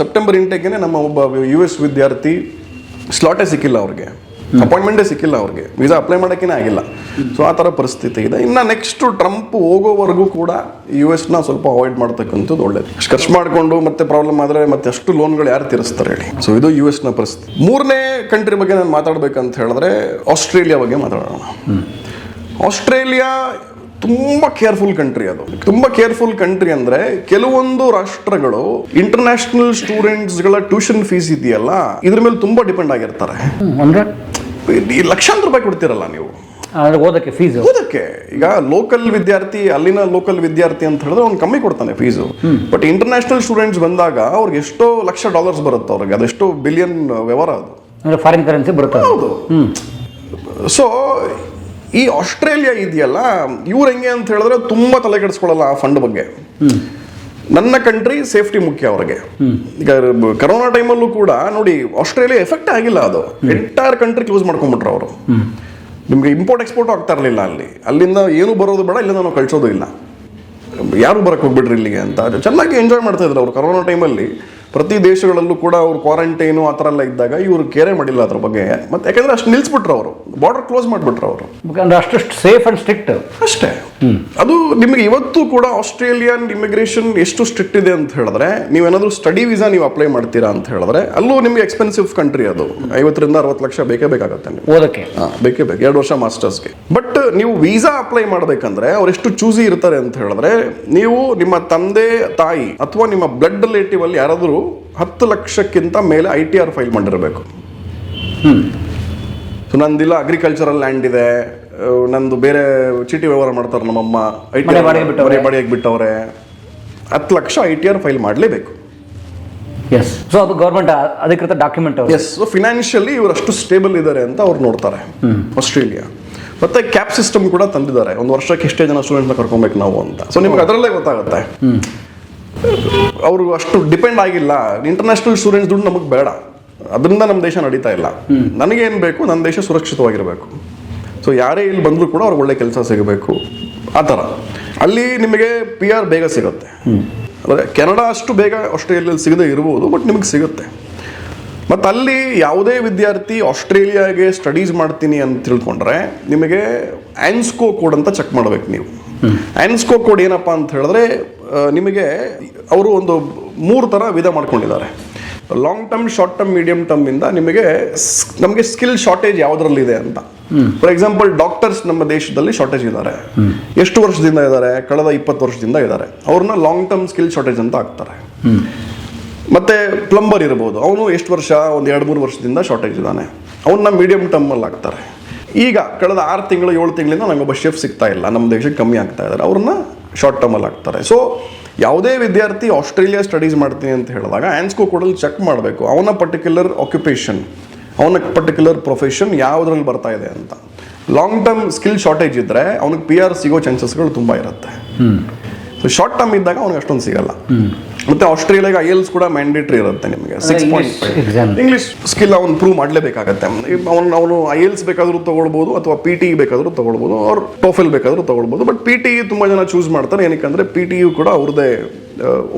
ಸೆಪ್ಟೆಂಬರ್ ಇಂಟೇಕ್ಗೆ ನಮ್ಮ ಒಬ್ಬ US ವಿದ್ಯಾರ್ಥಿ ಸ್ಲಾಟೇ ಸಿಕ್ಕಿಲ್ಲ ಅವ್ರಿಗೆ, ಅಪಾಯಿಂಟ್ಮೆಂಟೇ ಸಿಕ್ಕಿಲ್ಲ ಅವ್ರಿಗೆ, ವೀಸಾ ಅಪ್ಲೈ ಮಾಡೋಕ್ಕೇ ಆಗಿಲ್ಲ. ಸೊ ಆ ಥರ ಪರಿಸ್ಥಿತಿ ಇದೆ. ಇನ್ನು ನೆಕ್ಸ್ಟ್ ಟ್ರಂಪ್ ಹೋಗೋವರೆಗೂ ಕೂಡ US-ನ ಸ್ವಲ್ಪ ಅವಾಯ್ಡ್ ಮಾಡ್ತಕ್ಕಂಥದ್ದು ಒಳ್ಳೇದು. ಅಷ್ಟು ಖರ್ಚು ಮಾಡಿಕೊಂಡು ಮತ್ತೆ ಪ್ರಾಬ್ಲಮ್ ಆದರೆ ಮತ್ತೆ ಅಷ್ಟು ಲೋನ್ಗಳು ಯಾರು ತೀರಿಸ್ತಾರೆ ಹೇಳಿ. ಸೊ ಇದು US-ನ ಪರಿಸ್ಥಿತಿ. 3ನೇ ಕಂಟ್ರಿ ಬಗ್ಗೆ ನಾನು ಮಾತಾಡಬೇಕಂತ ಹೇಳಿದ್ರೆ ಆಸ್ಟ್ರೇಲಿಯಾ ಬಗ್ಗೆ ಮಾತಾಡೋಣ. ಆಸ್ಟ್ರೇಲಿಯಾ ತುಂಬ ಕೇರ್ಫುಲ್ ಕಂಟ್ರಿ. ಅದು ತುಂಬ ಕೇರ್ಫುಲ್ ಕಂಟ್ರಿ ಅಂದರೆ ಕೆಲವೊಂದು ರಾಷ್ಟ್ರಗಳು ಇಂಟರ್ನ್ಯಾಷನಲ್ ಸ್ಟೂಡೆಂಟ್ಸ್ಗಳ ಟ್ಯೂಷನ್ ಫೀಸ್ ಇದೆಯಲ್ಲ ಇದ್ರ ಮೇಲೆ ತುಂಬ ಡಿಪೆಂಡ್ ಆಗಿರ್ತಾರೆ. ಈ ಲಕ್ಷಾಂತರ ರೂಪಾಯಿ ಕೊಡ್ತಿರಲ್ಲ ನೀವು ಓದಕ್ಕೆ ಫೀಸ್. ಓದಕ್ಕೆ ಈಗ ಲೋಕಲ್ ವಿದ್ಯಾರ್ಥಿ, ಅಲ್ಲಿನ ಲೋಕಲ್ ವಿದ್ಯಾರ್ಥಿ ಅಂತ ಹೇಳಿದ್ರೆ ಅವ್ನು ಕಮ್ಮಿ ಕೊಡ್ತಾನೆ ಫೀಸು. ಬಟ್ ಇಂಟರ್ನ್ಯಾಷನಲ್ ಸ್ಟೂಡೆಂಟ್ಸ್ ಬಂದಾಗ ಅವ್ರಿಗೆ ಎಷ್ಟೋ ಲಕ್ಷ ಡಾಲರ್ಸ್ ಬರುತ್ತೆ, ಅವ್ರಿಗೆ ಅದೆಷ್ಟೋ ಬಿಲಿಯನ್ ವ್ಯವಹಾರ ಅದು, ಫಾರಿನ್ ಕರೆನ್ಸಿ ಬರುತ್ತೆ. ಹೌದು. ಸೊ ಈ ಆಸ್ಟ್ರೇಲಿಯಾ ಇದೆಯಲ್ಲ ಇವ್ರು ಹೆಂಗೆ ಅಂತ ಹೇಳಿದ್ರೆ ತುಂಬ ತಲೆ ಕೆಡಿಸ್ಕೊಳ್ಳಲ್ಲ ಆ ಫಂಡ್ ಬಗ್ಗೆ. ನನ್ನ ಕಂಟ್ರಿ ಸೇಫ್ಟಿ ಮುಖ್ಯ ಅವ್ರಿಗೆ. ಈಗ ಕರೋನಾ ಟೈಮಲ್ಲೂ ಕೂಡ ನೋಡಿ ಆಸ್ಟ್ರೇಲಿಯಾ ಎಫೆಕ್ಟ್ ಆಗಿಲ್ಲ, ಅದು ಎಂಟೈರ್ ಕಂಟ್ರಿ ಕ್ಲೋಸ್ ಮಾಡ್ಕೊಂಡ್ಬಿಟ್ರು ಅವರು. ನಿಮಗೆ ಇಂಪೋರ್ಟ್ ಎಕ್ಸ್ಪೋರ್ಟ್ ಆಗ್ತಾ ಇರಲಿಲ್ಲ ಅಲ್ಲಿ, ಅಲ್ಲಿಂದ ಏನು ಬರೋದು ಬೇಡ, ಇಲ್ಲಿಂದ ನಾವು ಕಳ್ಸೋದು ಇಲ್ಲ, ಯಾರು ಬರಕ್ಕೆ ಹೋಗ್ಬಿಡ್ರಿ ಇಲ್ಲಿಗೆ ಅಂತ ಚೆನ್ನಾಗಿ ಎಂಜಾಯ್ ಮಾಡ್ತಾ ಇದ್ರು ಅವರು ಕರೋನಾ ಟೈಮಲ್ಲಿ. ಪ್ರತಿ ದೇಶಗಳಲ್ಲೂ ಕೂಡ ಅವ್ರು ಕ್ವಾರಂಟೈನು ಆ ಥರ ಎಲ್ಲ ಇದ್ದಾಗ ಇವರು ಕೇರೆ ಮಾಡಿಲ್ಲ ಅದ್ರ ಬಗ್ಗೆ. ಮತ್ತೆ ಯಾಕಂದ್ರೆ ಅಷ್ಟು ನಿಲ್ಸ್ಬಿಟ್ರು ಅವರು, ಬಾರ್ಡರ್ ಕ್ಲೋಸ್ ಮಾಡಿಬಿಟ್ರು ಅವರು, ಅಷ್ಟು ಸೇಫ್ ಅಂಡ್ ಸ್ಟ್ರಿಕ್ಟ್ ಅಷ್ಟೇ. ಅದು ನಿಮಗೆ ಇವತ್ತು ಕೂಡ ಆಸ್ಟ್ರೇಲಿಯನ್ ಇಮಿಗ್ರೇಷನ್ ಎಷ್ಟು ಸ್ಟ್ರಿಕ್ಟ್ ಇದೆ ಅಂತ ಹೇಳಿದ್ರೆ, ನೀವೇನಾದ್ರೂ ಸ್ಟಡಿ ವೀಸಾ ನೀವು ಅಪ್ಲೈ ಮಾಡ್ತೀರಾ ಅಂತ ಹೇಳಿದ್ರೆ ಅಲ್ಲೂ ನಿಮಗೆ ಎಕ್ಸ್ಪೆನ್ಸಿವ್ ಕಂಟ್ರಿ ಅದು, 50-60 ಲಕ್ಷ ಬೇಕೇ ಬೇಕಾಗುತ್ತೆ ನೀವು ಓದಕ್ಕೆ. ಬೇಕೇ ಬೇಕು 2 ವರ್ಷ ಮಾಸ್ಟರ್ಸ್ಗೆ. ಬಟ್ ನೀವು ವೀಸಾ ಅಪ್ಲೈ ಮಾಡಬೇಕಂದ್ರೆ ಅವ್ರು ಎಷ್ಟು ಚೂಸಿ ಇರ್ತಾರೆ ಅಂತ ಹೇಳಿದ್ರೆ, ನೀವು ನಿಮ್ಮ ತಂದೆ ತಾಯಿ ಅಥವಾ ನಿಮ್ಮ ಬ್ಲಡ್ ರಿಲೇಟಿವ್ ಅಲ್ಲಿ ಯಾರಾದರೂ 10 ಲಕ್ಷಕ್ಕಿಂತ ಮೇಲೆ ITR ಫೈಲ್ ಮಾಡಿರಬೇಕು. ಸೊ ನಂದಿಲ್ಲ ಅಗ್ರಿಕಲ್ಚರಲ್ ಲ್ಯಾಂಡ್ ಇದೆ, ನಂದು ಬೇರೆ ಚೀಟಿ ವ್ಯವಹಾರ ಮಾಡ್ತಾರೆ ನಮ್ಮಮ್ಮ, ITR ಬಾಡಿಗೆ ಬಿಟ್ಟವ್ರೆ, 10 ಲಕ್ಷ ITR ಫೈಲ್ ಮಾಡಲೇಬೇಕು. ಎಸ್. ಸೊ ಅದು ಗೌರ್ಮೆಂಟ್ ಅಧಿಕೃತ ಡಾಕ್ಯುಮೆಂಟ್. ಎಸ್. ಸೊ ಫಿನಾನ್ಷಿಯಲಿ ಇವರು ಅಷ್ಟು ಸ್ಟೇಬಲ್ ಇದ್ದಾರೆ ಅಂತ ಅವ್ರು ನೋಡ್ತಾರೆ ಆಸ್ಟ್ರೇಲಿಯಾ. ಮತ್ತೆ ಕ್ಯಾಪ್ ಸಿಸ್ಟಮ್ ಕೂಡ ತಂದಿದ್ದಾರೆ, 1 ವರ್ಷಕ್ಕೆ ಎಷ್ಟೇ ಜನ ಸ್ಟೂಡೆಂಟ್ನ ಕರ್ಕೊಬೇಕು ನಾವು ಅಂತ. ಸೊ ನಿಮ್ಗೆ ಅದರಲ್ಲೇ ಗೊತ್ತಾಗುತ್ತೆ ಅವರು ಅಷ್ಟು ಡಿಪೆಂಡ್ ಆಗಿಲ್ಲ. ಇಂಟರ್ನ್ಯಾಷನಲ್ ಸ್ಟೂಡೆಂಟ್ಸ್ ದುಡ್ಡು ನಮಗೆ ಬೇಡ, ಅದರಿಂದ ನಮ್ಮ ದೇಶ ನಡೀತಾ ಇಲ್ಲ. ನನಗೇನು ಬೇಕು, ನನ್ನ ದೇಶ ಸುರಕ್ಷಿತವಾಗಿರಬೇಕು. ಸೊ ಯಾರೇ ಇಲ್ಲಿ ಬಂದರೂ ಕೂಡ ಅವ್ರಿಗೆ ಒಳ್ಳೆ ಕೆಲಸ ಸಿಗಬೇಕು, ಆ ಥರ. ಅಲ್ಲಿ ನಿಮಗೆ PR ಬೇಗ ಸಿಗುತ್ತೆ. ಅಂದರೆ ಕೆನಡಾ ಅಷ್ಟು ಬೇಗ ಆಸ್ಟ್ರೇಲಿಯಲ್ಲಿ ಸಿಗದೆ ಇರ್ಬೋದು, ಬಟ್ ನಿಮಗೆ ಸಿಗುತ್ತೆ. ಮತ್ತು ಅಲ್ಲಿ ಯಾವುದೇ ವಿದ್ಯಾರ್ಥಿ ಆಸ್ಟ್ರೇಲಿಯಾಗೆ ಸ್ಟಡೀಸ್ ಮಾಡ್ತೀನಿ ಅಂತ ತಿಳ್ಕೊಂಡ್ರೆ ನಿಮಗೆ ಆನ್ಸ್ಕೋ ಕೋಡ್ ಅಂತ ಚೆಕ್ ಮಾಡಬೇಕು ನೀವು. ಆನ್ಸ್ಕೋ ಕೋಡ್ ಏನಪ್ಪ ಅಂತ ಹೇಳಿದ್ರೆ, ನಿಮಗೆ ಅವರು ಒಂದು 3 ಥರ ವಿಧ ಮಾಡ್ಕೊಂಡಿದ್ದಾರೆ. Long term, short term, medium term ಇಂದ ನಮಗೆ ಸ್ಕಿಲ್ ಶಾರ್ಟೇಜ್ ಯಾವುದರಲ್ಲಿದೆ ಅಂತ. ಫಾರ್ ಎಕ್ಸಾಂಪಲ್ ಡಾಕ್ಟರ್ಸ್ ನಮ್ಮ ದೇಶದಲ್ಲಿ ಶಾರ್ಟೇಜ್ ಇದ್ದಾರೆ. ಎಷ್ಟು ವರ್ಷದಿಂದ ಇದ್ದಾರೆ? ಕಳೆದ 20 ವರ್ಷದಿಂದ ಇದ್ದಾರೆ. ಅವ್ರನ್ನ ಲಾಂಗ್ ಟರ್ಮ್ ಸ್ಕಿಲ್ ಶಾರ್ಟೇಜ್ ಅಂತ ಹಾಕ್ತಾರೆ. ಮತ್ತೆ ಪ್ಲಂಬರ್ ಇರ್ಬೋದು, ಅವನು ಎಷ್ಟು ವರ್ಷ, ಒಂದು 2-3 ವರ್ಷದಿಂದ ಶಾರ್ಟೇಜ್ ಇದ್ದಾನೆ, ಅವನ್ನ ಮೀಡಿಯಂ ಟರ್ಮಲ್ಲಿ ಹಾಕ್ತಾರೆ. ಈಗ ಕಳೆದ 6 ತಿಂಗಳು 7 ತಿಂಗಳಿಂದ ನಮಗೊಬ್ಬ ಶೆಫ್ ಸಿಗ್ತಾ ಇಲ್ಲ, ನಮ್ಮ ದೇಶಕ್ಕೆ ಕಮ್ಮಿ ಆಗ್ತಾ ಇದ್ದಾರೆ, ಅವ್ರನ್ನ ಶಾರ್ಟ್ ಟರ್ಮಲ್ಲಿ ಹಾಕ್ತಾರೆ. ಸೊ ಯಾವುದೇ ವಿದ್ಯಾರ್ಥಿ ಆಸ್ಟ್ರೇಲಿಯಾ ಸ್ಟಡೀಸ್ ಮಾಡ್ತೀನಿ ಅಂತ ಹೇಳಿದಾಗ ಆನ್ಸ್ಕೋ ಕೋಡಲ್ಲಿ ಚೆಕ್ ಮಾಡಬೇಕು ಅವನ ಪರ್ಟಿಕ್ಯುಲರ್ ಆಕ್ಯುಪೇಷನ್, ಅವನ ಪರ್ಟಿಕ್ಯುಲರ್ ಪ್ರೊಫೆಷನ್ ಯಾವುದ್ರಲ್ಲಿ ಬರ್ತಾ ಇದೆ ಅಂತ. ಲಾಂಗ್ ಟರ್ಮ್ ಸ್ಕಿಲ್ ಶಾರ್ಟೇಜ್ ಇದ್ದರೆ ಅವನಿಗೆ PR ಸಿಗೋ ಚಾನ್ಸಸ್ಗಳು ತುಂಬ ಇರುತ್ತೆ. ಸೊ ಶಾರ್ಟ್ ಟರ್ಮ್ ಇದ್ದಾಗ ಅವ್ನಿಗೆ ಅಷ್ಟೊಂದು ಸಿಗಲ್ಲ. ಮತ್ತೆ ಆಸ್ಟ್ರೇಲಿಯಾಗೆ IELTS ಕೂಡ ಮ್ಯಾಂಡೇಟ್ರಿ ಇರುತ್ತೆ ನಿಮಗೆ, 6.5 ಇಂಗ್ಲಿಷ್ ಸ್ಕಿಲ್ ಅವನು ಪ್ರೂವ್ ಮಾಡಲೇಬೇಕಾಗತ್ತೆ. ಅವನು IELTS ಬೇಕಾದರೂ ತಗೊಳ್ಬೋದು, ಅಥವಾ PTE ಬೇಕಾದರೂ ತಗೊಳ್ಬೋದು, ಅವ್ರು TOEFL ಬೇಕಾದರೂ ತಗೊಳ್ಬೋದು. ಬಟ್ PTE ತುಂಬ ಜನ ಚೂಸ್ ಮಾಡ್ತಾರೆ, ಏನಕ್ಕೆ PTE ಕೂಡ ಅವ್ರದ್ದೇ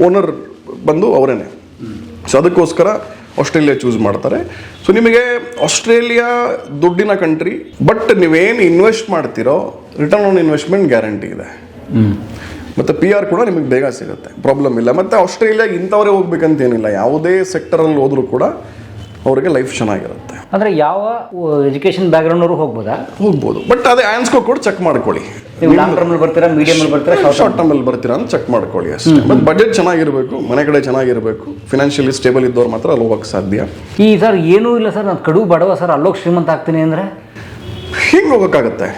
ಓನರ್ ಬಂದು ಅವರೇನೆ. ಸೊ ಅದಕ್ಕೋಸ್ಕರ ಆಸ್ಟ್ರೇಲಿಯಾ ಚೂಸ್ ಮಾಡ್ತಾರೆ. ಸೊ ನಿಮಗೆ ಆಸ್ಟ್ರೇಲಿಯಾ ದುಡ್ಡಿನ ಕಂಟ್ರಿ, ಬಟ್ ನೀವೇನು ಇನ್ವೆಸ್ಟ್ ಮಾಡ್ತೀರೋ ರಿಟರ್ನ್ ಆನ್ ಇನ್ವೆಸ್ಟ್ಮೆಂಟ್ ಗ್ಯಾರಂಟಿ ಇದೆ. ಮತ್ತು PR ಕೂಡ ನಿಮಗೆ ಬೇಗ ಸಿಗುತ್ತೆ, ಪ್ರಾಬ್ಲಮ್ ಇಲ್ಲ. ಮತ್ತು ಆಸ್ಟ್ರೇಲಿಯಾಗೆ ಇಂಥವರೇ ಹೋಗ್ಬೇಕಂತೇನಿಲ್ಲ, ಯಾವುದೇ ಸೆಕ್ಟರಲ್ಲಿ ಹೋದರೂ ಕೂಡ ಅವರಿಗೆ ಲೈಫ್ ಚೆನ್ನಾಗಿರುತ್ತೆ. ಅಂದರೆ ಯಾವ ಎಜುಕೇಷನ್ ಬ್ಯಾಕ್ಗ್ರೌಂಡ್ನವರು ಹೋಗ್ಬೋದಾ? ಹೋಗ್ಬೋದು, ಬಟ್ ಅದೇ ಆನ್ಸ್ಕೋ ಕೂಡ ಚೆಕ್ ಮಾಡ್ಕೊಳ್ಳಿ. ನೀವು ಲಾಂಗ್ ಟರ್ಮಲ್ಲಿ ಬರ್ತೀರಾ, ಮೀಡಿಯಮಲ್ಲಿ ಬರ್ತೀರಾ, ಶಾರ್ಟ್ ಟರ್ಮಲ್ಲಿ ಬರ್ತೀರಾ ಅಂತ ಚೆಕ್ ಮಾಡ್ಕೊಳ್ಳಿ ಅಷ್ಟೇ. ಮತ್ತು ಬಜೆಟ್ ಚೆನ್ನಾಗಿರಬೇಕು, ಮನೆ ಕಡೆ ಚೆನ್ನಾಗಿರಬೇಕು, ಫಿನಾನ್ಷಿಯಲಿ ಸ್ಟೇಬಲ್ ಇದ್ದವ್ರು ಮಾತ್ರ ಅಲ್ಲಿ ಹೋಗಕ್ಕೆ ಸಾಧ್ಯ. ಈ ಸರ್ ಏನೂ ಇಲ್ಲ ಸರ್, ನಾನು ಕಡು ಬಡವ ಸರ್, ಅಲ್ಲೋಗಿ ಶ್ರೀಮಂತ ಆಗ್ತೀನಿ ಅಂದರೆ ಹಿಂಗೆ ಹೋಗೋಕ್ಕಾಗತ್ತೆ?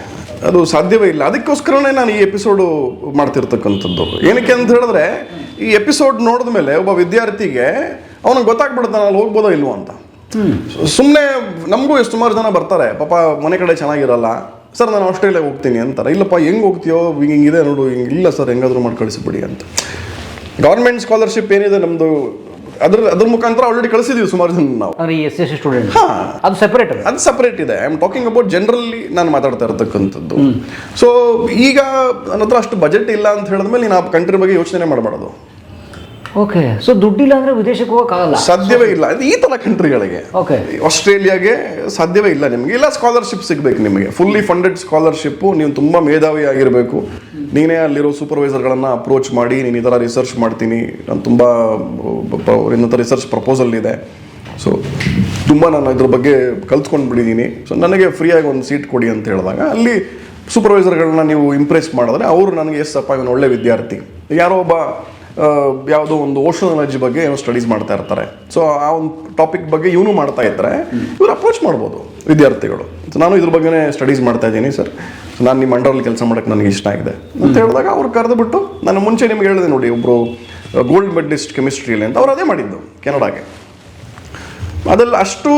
ಅದು ಸಾಧ್ಯವೇ ಇಲ್ಲ. ಅದಕ್ಕೋಸ್ಕರನೇ ನಾನು ಈ ಎಪಿಸೋಡು ಮಾಡ್ತಿರ್ತಕ್ಕಂಥದ್ದು. ಏನಕ್ಕೆ ಅಂತ ಹೇಳಿದ್ರೆ, ಈ ಎಪಿಸೋಡ್ ನೋಡಿದ ಮೇಲೆ ಒಬ್ಬ ವಿದ್ಯಾರ್ಥಿಗೆ ಅವನಿಗೆ ಗೊತ್ತಾಗ್ಬಿಡುತ್ತೆ ನಾನು ಅಲ್ಲಿ ಹೋಗ್ಬೋದೋ ಇಲ್ವೋ ಅಂತ. ಸುಮ್ಮನೆ ನಮಗೂ ಎಷ್ಟು ಸುಮಾರು ಜನ ಬರ್ತಾರೆ, ಪಾಪ ಮನೆ ಕಡೆ ಚೆನ್ನಾಗಿರಲ್ಲ, ಸರ್ ನಾನು ಆಸ್ಟ್ರೇಲಿಯಾಗೆ ಹೋಗ್ತೀನಿ ಅಂತಾರೆ. ಇಲ್ಲಪ್ಪ ಹೆಂಗೆ ಹೋಗ್ತೀಯೋ, ಹಿಂಗಿದೆ ನೋಡು, ಹಿಂಗೆ ಇಲ್ಲ ಸರ್ ಹೆಂಗಾದ್ರೂ ಮಾಡಿ ಕಳಿಸಿಬಿಡಿ ಅಂತ. ಗೌರ್ಮೆಂಟ್ ಸ್ಕಾಲರ್ಶಿಪ್ ಏನಿದೆ ನಮ್ಮದು, ಅದ್ರ ಮುಖಾಂತರ ಆಲ್ರೆಡಿ ಕಳಿಸಿದೀವಿ ಸುಮಾರು ಜನ ನಾವು. ಅಂದರೆ SC ಸ್ಟೂಡೆಂಟ್ ಅದು ಸೆಪರೇಟ್, ಅದು ಸಪರೇಟ್ ಇದೆ. I am talking about generally ನಾನು ಮಾತಾಡ್ತಾ ಇರತಕ್ಕಂಥದ್ದು. ಸೊ ಈಗ ನನ್ನ ಹತ್ರ ಅಷ್ಟು ಬಜೆಟ್ ಇಲ್ಲ ಅಂತ ಹೇಳಿದ್ಮೇಲೆ ನೀನು ಆ ಕಂಟ್ರಿ ಬಗ್ಗೆ ಯೋಚನೆ ಮಾಡಬಾರ್ದು. ಓಕೆ. ಸೊ ದುಡ್ಡಿಲ್ಲ ಅಂದರೆ ವಿದೇಶಕ್ಕೆ ಹೋಗೋಕ್ಕಾಗಲ್ಲ, ಸಾಧ್ಯವೇ ಇಲ್ಲ. ಈ ಥರ ಕಂಟ್ರಿಗಳಿಗೆ, ಓಕೆ, ಆಸ್ಟ್ರೇಲಿಯಾಗೆ ಸಾಧ್ಯವೇ ಇಲ್ಲ ನಿಮಗೆ. ಇಲ್ಲ ಸ್ಕಾಲರ್ಶಿಪ್ ಸಿಗಬೇಕು ನಿಮಗೆ, ಫುಲ್ಲಿ ಫಂಡೆಡ್ ಸ್ಕಾಲರ್ಶಿಪ್ಪು. ನೀವು ತುಂಬ ಮೇಧಾವಿ ಆಗಿರಬೇಕು. ನೀನೇ ಅಲ್ಲಿರೋ ಸೂಪರ್ವೈಸರ್ಗಳನ್ನು ಅಪ್ರೋಚ್ ಮಾಡಿ, ನೀನು ಈ ಥರ ರಿಸರ್ಚ್ ಮಾಡ್ತೀನಿ, ನಾನು ತುಂಬ ಇನ್ನೊಂದು ರಿಸರ್ಚ್ ಪ್ರಪೋಸಲ್ ಇದೆ, ಸೊ ತುಂಬ ನಾನು ಇದ್ರ ಬಗ್ಗೆ ಕಲ್ತ್ಕೊಂಡು ಬಿಟ್ಟಿದ್ದೀನಿ, ಸೊ ನನಗೆ ಫ್ರೀಯಾಗಿ ಒಂದು ಸೀಟ್ ಕೊಡಿ ಅಂತ ಹೇಳಿದಾಗ ಅಲ್ಲಿ ಸೂಪರ್ವೈಸರ್ಗಳನ್ನ ನೀವು ಇಂಪ್ರೆಸ್ ಮಾಡಿದ್ರೆ ಅವರು ನನಗೆ ಎಷ್ಟಪ್ಪ ಇವನು ಒಳ್ಳೆ ವಿದ್ಯಾರ್ಥಿ, ಯಾರೋ ಒಬ್ಬ ಯಾವುದೋ ಒಂದು ಓಷನಾಲಜಿ ಬಗ್ಗೆ ಏನೋ ಸ್ಟಡೀಸ್ ಮಾಡ್ತಾ ಇರ್ತಾರೆ, ಸೊ ಆ ಒಂದು ಟಾಪಿಕ್ ಬಗ್ಗೆ ಇವನು ಮಾಡ್ತಾ ಇದ್ದರೆ ಇವ್ರು ಅಪ್ರೋಚ್ ಮಾಡ್ಬೋದು ವಿದ್ಯಾರ್ಥಿಗಳು. ಸೊ ನಾನು ಇದ್ರ ಬಗ್ಗೆನೇ ಸ್ಟಡೀಸ್ ಮಾಡ್ತಾ ಇದ್ದೀನಿ ಸರ್, ನಾನು ನಿಮ್ಮ ಅಂಡರಲ್ಲಿ ಕೆಲಸ ಮಾಡೋಕ್ಕೆ ನನಗೆ ಇಷ್ಟ ಆಗಿದೆ ಅಂತ ಹೇಳಿದಾಗ ಅವ್ರು ಕರೆದುಬಿಟ್ಟು, ನಾನು ಮುಂಚೆ ನಿಮ್ಗೆ ಹೇಳಿದೆ ನೋಡಿ, ಒಬ್ಬರು ಗೋಲ್ಡ್ ಮೆಡಲಿಸ್ಟ್ ಕೆಮಿಸ್ಟ್ರಿಯಲ್ಲಿ ಅಂತ, ಅವ್ರು ಅದೇ ಮಾಡಿದ್ದು ಕೆನಡಾಗೆ. ಅದೆಲ್ಲ ಅಷ್ಟು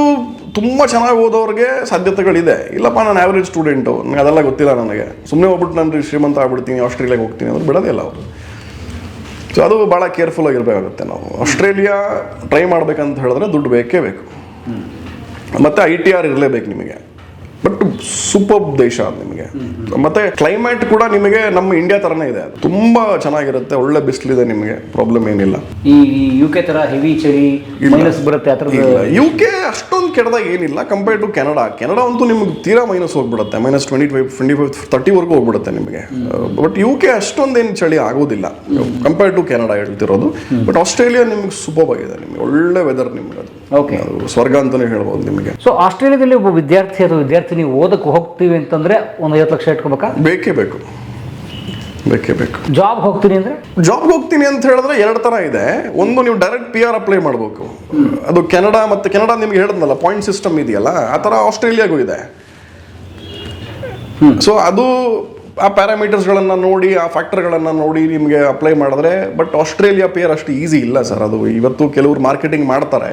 ತುಂಬ ಚೆನ್ನಾಗಿ ಓದೋರಿಗೆ ಸಾಧ್ಯತೆಗಳಿದೆ. ಇಲ್ಲಪ್ಪ ನಾನು ಆ್ಯಾವ್ರೇಜ್ ಸ್ಟೂಡೆಂಟು, ನನಗೆ ಅದೆಲ್ಲ ಗೊತ್ತಿಲ್ಲ, ನನಗೆ ಸುಮ್ಮನೆ ಹೋಗ್ಬಿಟ್ಟು ನಾನು ಶ್ರೀಮಂತ ಆಗ್ಬಿಡ್ತೀನಿ, ಆಸ್ಟ್ರೇಲಿಯಾಗೆ ಹೋಗ್ತೀನಿ ಅಂದ್ರೆ ಬಿಡೋದೇ ಇಲ್ಲ ಅವರು. ಸೊ ಅದು ಭಾಳ ಕೇರ್ಫುಲ್ ಆಗಿರಬೇಕಾಗುತ್ತೆ. ನಾವು ಆಸ್ಟ್ರೇಲಿಯಾ ಟ್ರೈ ಮಾಡ್ಬೇಕಂತ ಹೇಳಿದ್ರೆ ದುಡ್ಡು ಬೇಕೇ ಬೇಕು, ಮತ್ತು ITR ಇರಲೇಬೇಕು ನಿಮಗೆ. ಬಟ್ ಸೂಪರ್ ದೇಶ ಅದು ನಿಮಗೆ. ಮತ್ತೆ ಕ್ಲೈಮೇಟ್ ಕೂಡ ನಿಮಗೆ ನಮ್ಮ ಇಂಡಿಯಾ ಥರನೇ ಇದೆ, ತುಂಬ ಚೆನ್ನಾಗಿರುತ್ತೆ, ಒಳ್ಳೆ ಬಿಸಿಲಿದೆ, ನಿಮಗೆ ಪ್ರಾಬ್ಲಮ್ ಏನಿಲ್ಲ. ಈ UK ಥರ ಹೆವಿ ಚಳಿ ಮೈನಸ್ ಬರುತ್ತೆ ಆ ಥರದ್ದು? UK ಅಷ್ಟೊಂದು ಕೆಟ್ಟದಾಗ ಏನಿಲ್ಲ ಕಂಪೇರ್ ಟು ಕೆನಡಾ. ಕೆನಡಾ ಅಂತೂ ನಿಮ್ಗೆ ತೀರಾ ಮೈನಸ್ ಹೋಗ್ಬಿಡುತ್ತೆ, -25, 30ವರೆಗೂ ಹೋಗ್ಬಿಡುತ್ತೆ ನಿಮಗೆ. ಬಟ್ UK ಅಷ್ಟೊಂದೇನು ಚಳಿ ಆಗೋದಿಲ್ಲ ಕಂಪೇರ್ ಟು ಕೆನಡಾ ಹೇಳ್ತಿರೋದು. ಬಟ್ ಆಸ್ಟ್ರೇಲಿಯಾ ನಿಮ್ಗೆ ಸೂಪರ್ ಆಗಿದೆ, ನಿಮಗೆ ಒಳ್ಳೆ ವೆದರ್, ನಿಮ್ಗೆ ಅದು ಓಕೆ ಸ್ವರ್ಗ ಅಂತಲೇ ಹೇಳ್ಬೋದು ನಿಮಗೆ. ಸೊ ಆಸ್ಟ್ರೇಲಿಯಾದಲ್ಲಿ ಒಬ್ಬ ವಿದ್ಯಾರ್ಥಿ ಅಥವಾ ವಿದ್ಯಾರ್ಥಿನಿ ಓದಕ್ಕೆ ಹೋಗ್ತೀವಿ ಅಂತಂದ್ರೆ ಒಂದು 50 ಲಕ್ಷ ಇಟ್ಕೋಬೇಕಾ? ಬೇಕೇ ಬೇಕು. ಜಾಬ್ ಹೋಗ್ತೀನಿ ಅಂದ್ರೆ, ಜಾಬ್ಗೆ ಹೋಗ್ತೀನಿ ಅಂತ ಹೇಳಿದ್ರೆ ಎರಡು ಥರ ಇದೆ. ಒಂದು, ನೀವು ಡೈರೆಕ್ಟ್ PR ಅಪ್ಲೈ ಮಾಡಬೇಕು, ಅದು ಕೆನಡಾ. ಮತ್ತು ಕೆನಡಾ ನಿಮ್ಗೆ ಹೇಳಿದ್ನಲ್ಲ ಪಾಯಿಂಟ್ ಸಿಸ್ಟಮ್ ಇದೆಯಲ್ಲ, ಆ ಥರ ಆಸ್ಟ್ರೇಲಿಯಾಗೂ ಇದೆ. ಸೊ ಅದು ಆ ಪ್ಯಾರಾಮೀಟರ್ಸ್ಗಳನ್ನು ನೋಡಿ, ಆ ಫ್ಯಾಕ್ಟರ್ಗಳನ್ನು ನೋಡಿ ನಿಮಗೆ ಅಪ್ಲೈ ಮಾಡಿದ್ರೆ. ಬಟ್ ಆಸ್ಟ್ರೇಲಿಯಾ PR ಅಷ್ಟು ಈಸಿ ಇಲ್ಲ ಸರ್, ಅದು ಇವತ್ತು ಕೆಲವರು ಮಾರ್ಕೆಟಿಂಗ್ ಮಾಡ್ತಾರೆ.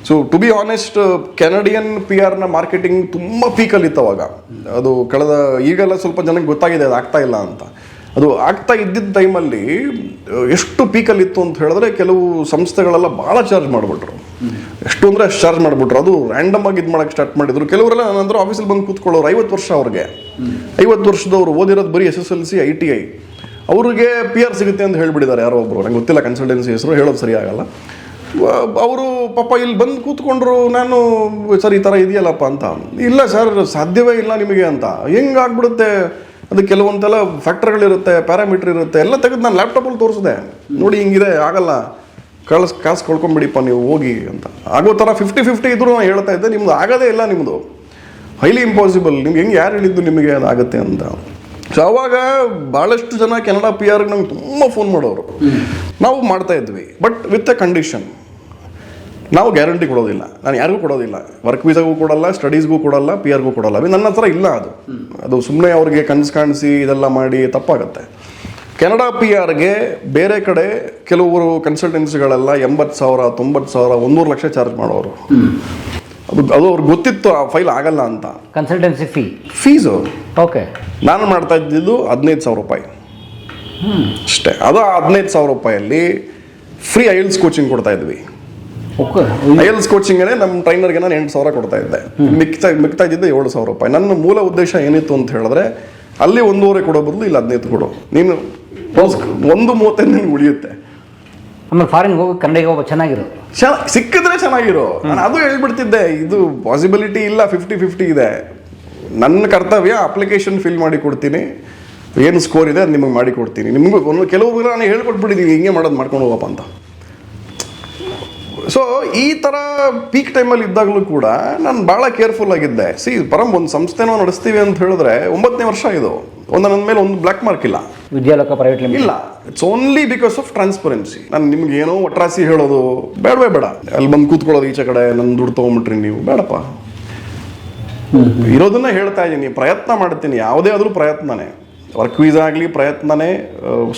So to be honest, Canadian PR marketing ತುಂಬ ಪೀಕಲ್ಲಿತ್ತು ಅವಾಗ. ಅದು ಈಗೆಲ್ಲ ಸ್ವಲ್ಪ ಜನಕ್ಕೆ ಗೊತ್ತಾಗಿದೆ ಅದು ಆಗ್ತಾ ಇಲ್ಲ ಅಂತ. ಅದು ಆಗ್ತಾ ಇದ್ದಿದ್ದ ಟೈಮಲ್ಲಿ ಎಷ್ಟು ಪೀಕಲ್ಲಿತ್ತು ಅಂತ ಹೇಳಿದ್ರೆ, ಕೆಲವು ಸಂಸ್ಥೆಗಳೆಲ್ಲ ಭಾಳ ಚಾರ್ಜ್ ಮಾಡಿಬಿಟ್ರು. ಎಷ್ಟು ಅಂದರೆ ಅಷ್ಟು ಚಾರ್ಜ್ ಮಾಡಿಬಿಟ್ರು. ಅದು ರ್ಯಾಂಡಮ್ ಆಗಿ ಇದು ಮಾಡೋಕ್ಕೆ ಸ್ಟಾರ್ಟ್ ಮಾಡಿದ್ರು. ಕೆಲವರೆಲ್ಲ ನಂತರ ಆಫೀಸಲ್ಲಿ ಬಂದು ಕೂತ್ಕೊಳ್ಳೋರು 50 ವರ್ಷ ಅವ್ರಿಗೆ, 50 ವರ್ಷದವರು ಓದಿರೋದು ಬರೀ SSLC ITI, ಅವ್ರಿಗೆ PR ಸಿಗುತ್ತೆ ಅಂತ ಹೇಳಿಬಿಟ್ಟಿದ್ದಾರೆ ಯಾರೋ ಒಬ್ಬರು, ನಂಗೆ ಗೊತ್ತಿಲ್ಲ ಕನ್ಸಲ್ಟೆನ್ಸಿ ಹೆಸರು, ಹೇಳೋದು ಸರಿ ಆಗಲ್ಲ. ಅವರು ಪಾಪ ಇಲ್ಲಿ ಬಂದು ಕೂತ್ಕೊಂಡ್ರು. ನಾನು ಸರ್ ಈ ಥರ ಇದೆಯಲ್ಲಪ್ಪ ಅಂತ, ಇಲ್ಲ ಸರ್ ಸಾಧ್ಯವೇ ಇಲ್ಲ ನಿಮಗೆ ಅಂತ. ಹೆಂಗೆ ಆಗ್ಬಿಡುತ್ತೆ ಅದು, ಕೆಲವೊಂದೆಲ್ಲ ಫ್ಯಾಕ್ಟರ್ಗಳಿರುತ್ತೆ, ಪ್ಯಾರಾಮೀಟ್ರ್ ಇರುತ್ತೆ, ಎಲ್ಲ ತೆಗೆದು ನಾನು ಲ್ಯಾಪ್ಟಾಪಲ್ಲಿ ತೋರಿಸಿದೆ, ನೋಡಿ ಹಿಂಗಿದೆ, ಆಗಲ್ಲ, ಕಾಸು ಕಳ್ಕೊಂಬಿಡಿಪ್ಪ ನೀವು ಹೋಗಿ ಅಂತ. ಆಗೋ ಥರ 50-50 ಇದ್ರು ನಾನು ಹೇಳ್ತಾ ಇದ್ದೆ, ನಿಮ್ಮದು ಆಗೋದೇ ಇಲ್ಲ, ನಿಮ್ಮದು ಹೈಲಿ ಇಂಪಾಸಿಬಲ್, ನಿಮ್ಗೆ ಹೆಂಗೆ ಯಾರು ಹೇಳಿದ್ದು ನಿಮಗೆ ಅದಾಗುತ್ತೆ ಅಂತ. ಸೊ ಅವಾಗ ಭಾಳಷ್ಟು ಜನ ಕೆನಡಾ PR ನಂಗೆ ತುಂಬ ಫೋನ್ ಮಾಡೋರು. ನಾವು ಮಾಡ್ತಾ ಇದ್ವಿ, ಬಟ್ ವಿತ್ ಎ ಕಂಡೀಷನ್, ನಾವು ಗ್ಯಾರಂಟಿ ಕೊಡೋದಿಲ್ಲ, ನಾನು ಯಾರಿಗೂ ಕೊಡೋದಿಲ್ಲ, ವರ್ಕ್ ವೀಸಾಗೂ ಕೊಡಲ್ಲ, ಸ್ಟಡೀಸ್ಗೂ ಕೊಡಲ್ಲ, PR-ಗೂ ಕೊಡಲ್ಲ. ನನ್ನ ಹತ್ರ ಇಲ್ಲ ಅದು ಸುಮ್ಮನೆ ಅವ್ರಿಗೆ ಕನಸು ಕಾಣಿಸಿ ಇದೆಲ್ಲ ಮಾಡಿ ತಪ್ಪಾಗುತ್ತೆ. ಕೆನಡಾ PR-ಗೆ ಬೇರೆ ಕಡೆ ಕೆಲವರು ಕನ್ಸಲ್ಟೆನ್ಸಿಗಳೆಲ್ಲ 80,000, 90,000, 100 ಲಕ್ಷ ಚಾರ್ಜ್ ಮಾಡೋರು. ಅದು ಅವ್ರಿಗೆ ಗೊತ್ತಿತ್ತು ಆ ಫೈಲ್ ಆಗಲ್ಲ ಅಂತ. Consultancy fees okay. ನಾನು ಮಾಡ್ತಾ ಇದ್ದಿದ್ದು 15,000 ರೂಪಾಯಿ ಅಷ್ಟೇ. ಅದು 15,000 ರೂಪಾಯಲ್ಲಿ ಫ್ರೀ IELTS ಕೋಚಿಂಗ್ ಕೊಡ್ತಾ ಇದ್ವಿ. IELTS ಕೋಚಿಂಗೇ ನಮ್ಮ ಟ್ರೈನರ್ಗೆ ನಾನು 8,000 ಕೊಡ್ತಾ ಇದ್ದೆ, ಮಿಕ್ತಾ ಇದ್ದಿದ್ದೆ 7,000 ರೂಪಾಯಿ. ನನ್ನ ಮೂಲ ಉದ್ದೇಶ ಏನಿತ್ತು ಅಂತ ಹೇಳಿದ್ರೆ, ಅಲ್ಲಿ 1.5 ಕೊಡೋ ಬದಲು ಇಲ್ಲಿ 15 ಕೊಡು, ನೀನು 1.35 ನಿನ್ಗೆ ಉಳಿಯುತ್ತೆ. ಆಮೇಲೆ ಫಾರಿನ್ ಹೋಗಿ ಕನ್ನಡಿಗೆ ಹೋಗಿ ಚೆನ್ನಾಗಿರೋ ಸಿಕ್ಕಿದ್ರೆ ಚೆನ್ನಾಗಿರೋ. ನಾನು ಅದು ಹೇಳ್ಬಿಡ್ತಿದ್ದೆ, ಇದು ಪಾಸಿಬಿಲಿಟಿ ಇಲ್ಲ, 50-50 ಇದೆ. ನನ್ನ ಕರ್ತವ್ಯ ಅಪ್ಲಿಕೇಶನ್ ಫಿಲ್ ಮಾಡಿ ಕೊಡ್ತೀನಿ, ಏನು ಸ್ಕೋರ್ ಇದೆ ಅದು ನಿಮಗೆ ಮಾಡಿ ಕೊಡ್ತೀನಿ. ನಿಮಗೂ ಕೆಲವು ನಾನು ಹೇಳ್ಕೊಟ್ಬಿಟ್ಟಿದ್ದೀವಿ, ಹಿಂಗೆ ಮಾಡೋದು ಮಾಡ್ಕೊಂಡು ಹೋಗಪ್ಪ ಅಂತ. ಸೊ ಈ ಥರ ಪೀಕ್ ಟೈಮಲ್ಲಿ ಇದ್ದಾಗಲೂ ಕೂಡ ನಾನು ಭಾಳ ಕೇರ್ಫುಲ್ ಆಗಿದ್ದೆ. ಪರಂ ಒಂದು ಸಂಸ್ಥೆನೋ ನಡೆಸ್ತೀವಿ ಅಂತ ಹೇಳಿದ್ರೆ 9ನೇ ವರ್ಷ ಇದು, ನನ್ನ ಮೇಲೆ ಒಂದು ಬ್ಲ್ಯಾಕ್ ಮಾರ್ಕ್ ಇಲ್ಲ, ವಿದ್ಯಾಲೋಕ ಪ್ರೈವೇಟ್ ಲಿಮಿಟೆಡ್ ಇಲ್ಲ. It's only because of transparency. ನಾನು ನಿಮ್ಗೆ ಏನೋ ಒಟ್ರಾಸಿ ಹೇಳೋದು ಬೇಡವೇ ಬೇಡ, ಅಲ್ಲಿ ಬಂದು ಕೂತ್ಕೊಳ್ಳೋದು ಈಚೆ ಕಡೆ ನನ್ನ ದುಡ್ಡು ತೊಗೊಂಬಿಟ್ರಿ ನೀವು, ಬೇಡಪ್ಪ. ಇರೋದನ್ನ ಹೇಳ್ತಾ ಇದ್ದೀನಿ, ಪ್ರಯತ್ನ ಮಾಡ್ತೀನಿ, ಯಾವುದೇ ಆದರೂ ಪ್ರಯತ್ನನೇ, ವರ್ಕ್ ವೀಸಾ ಆಗಲಿ ಪ್ರಯತ್ನನೇ,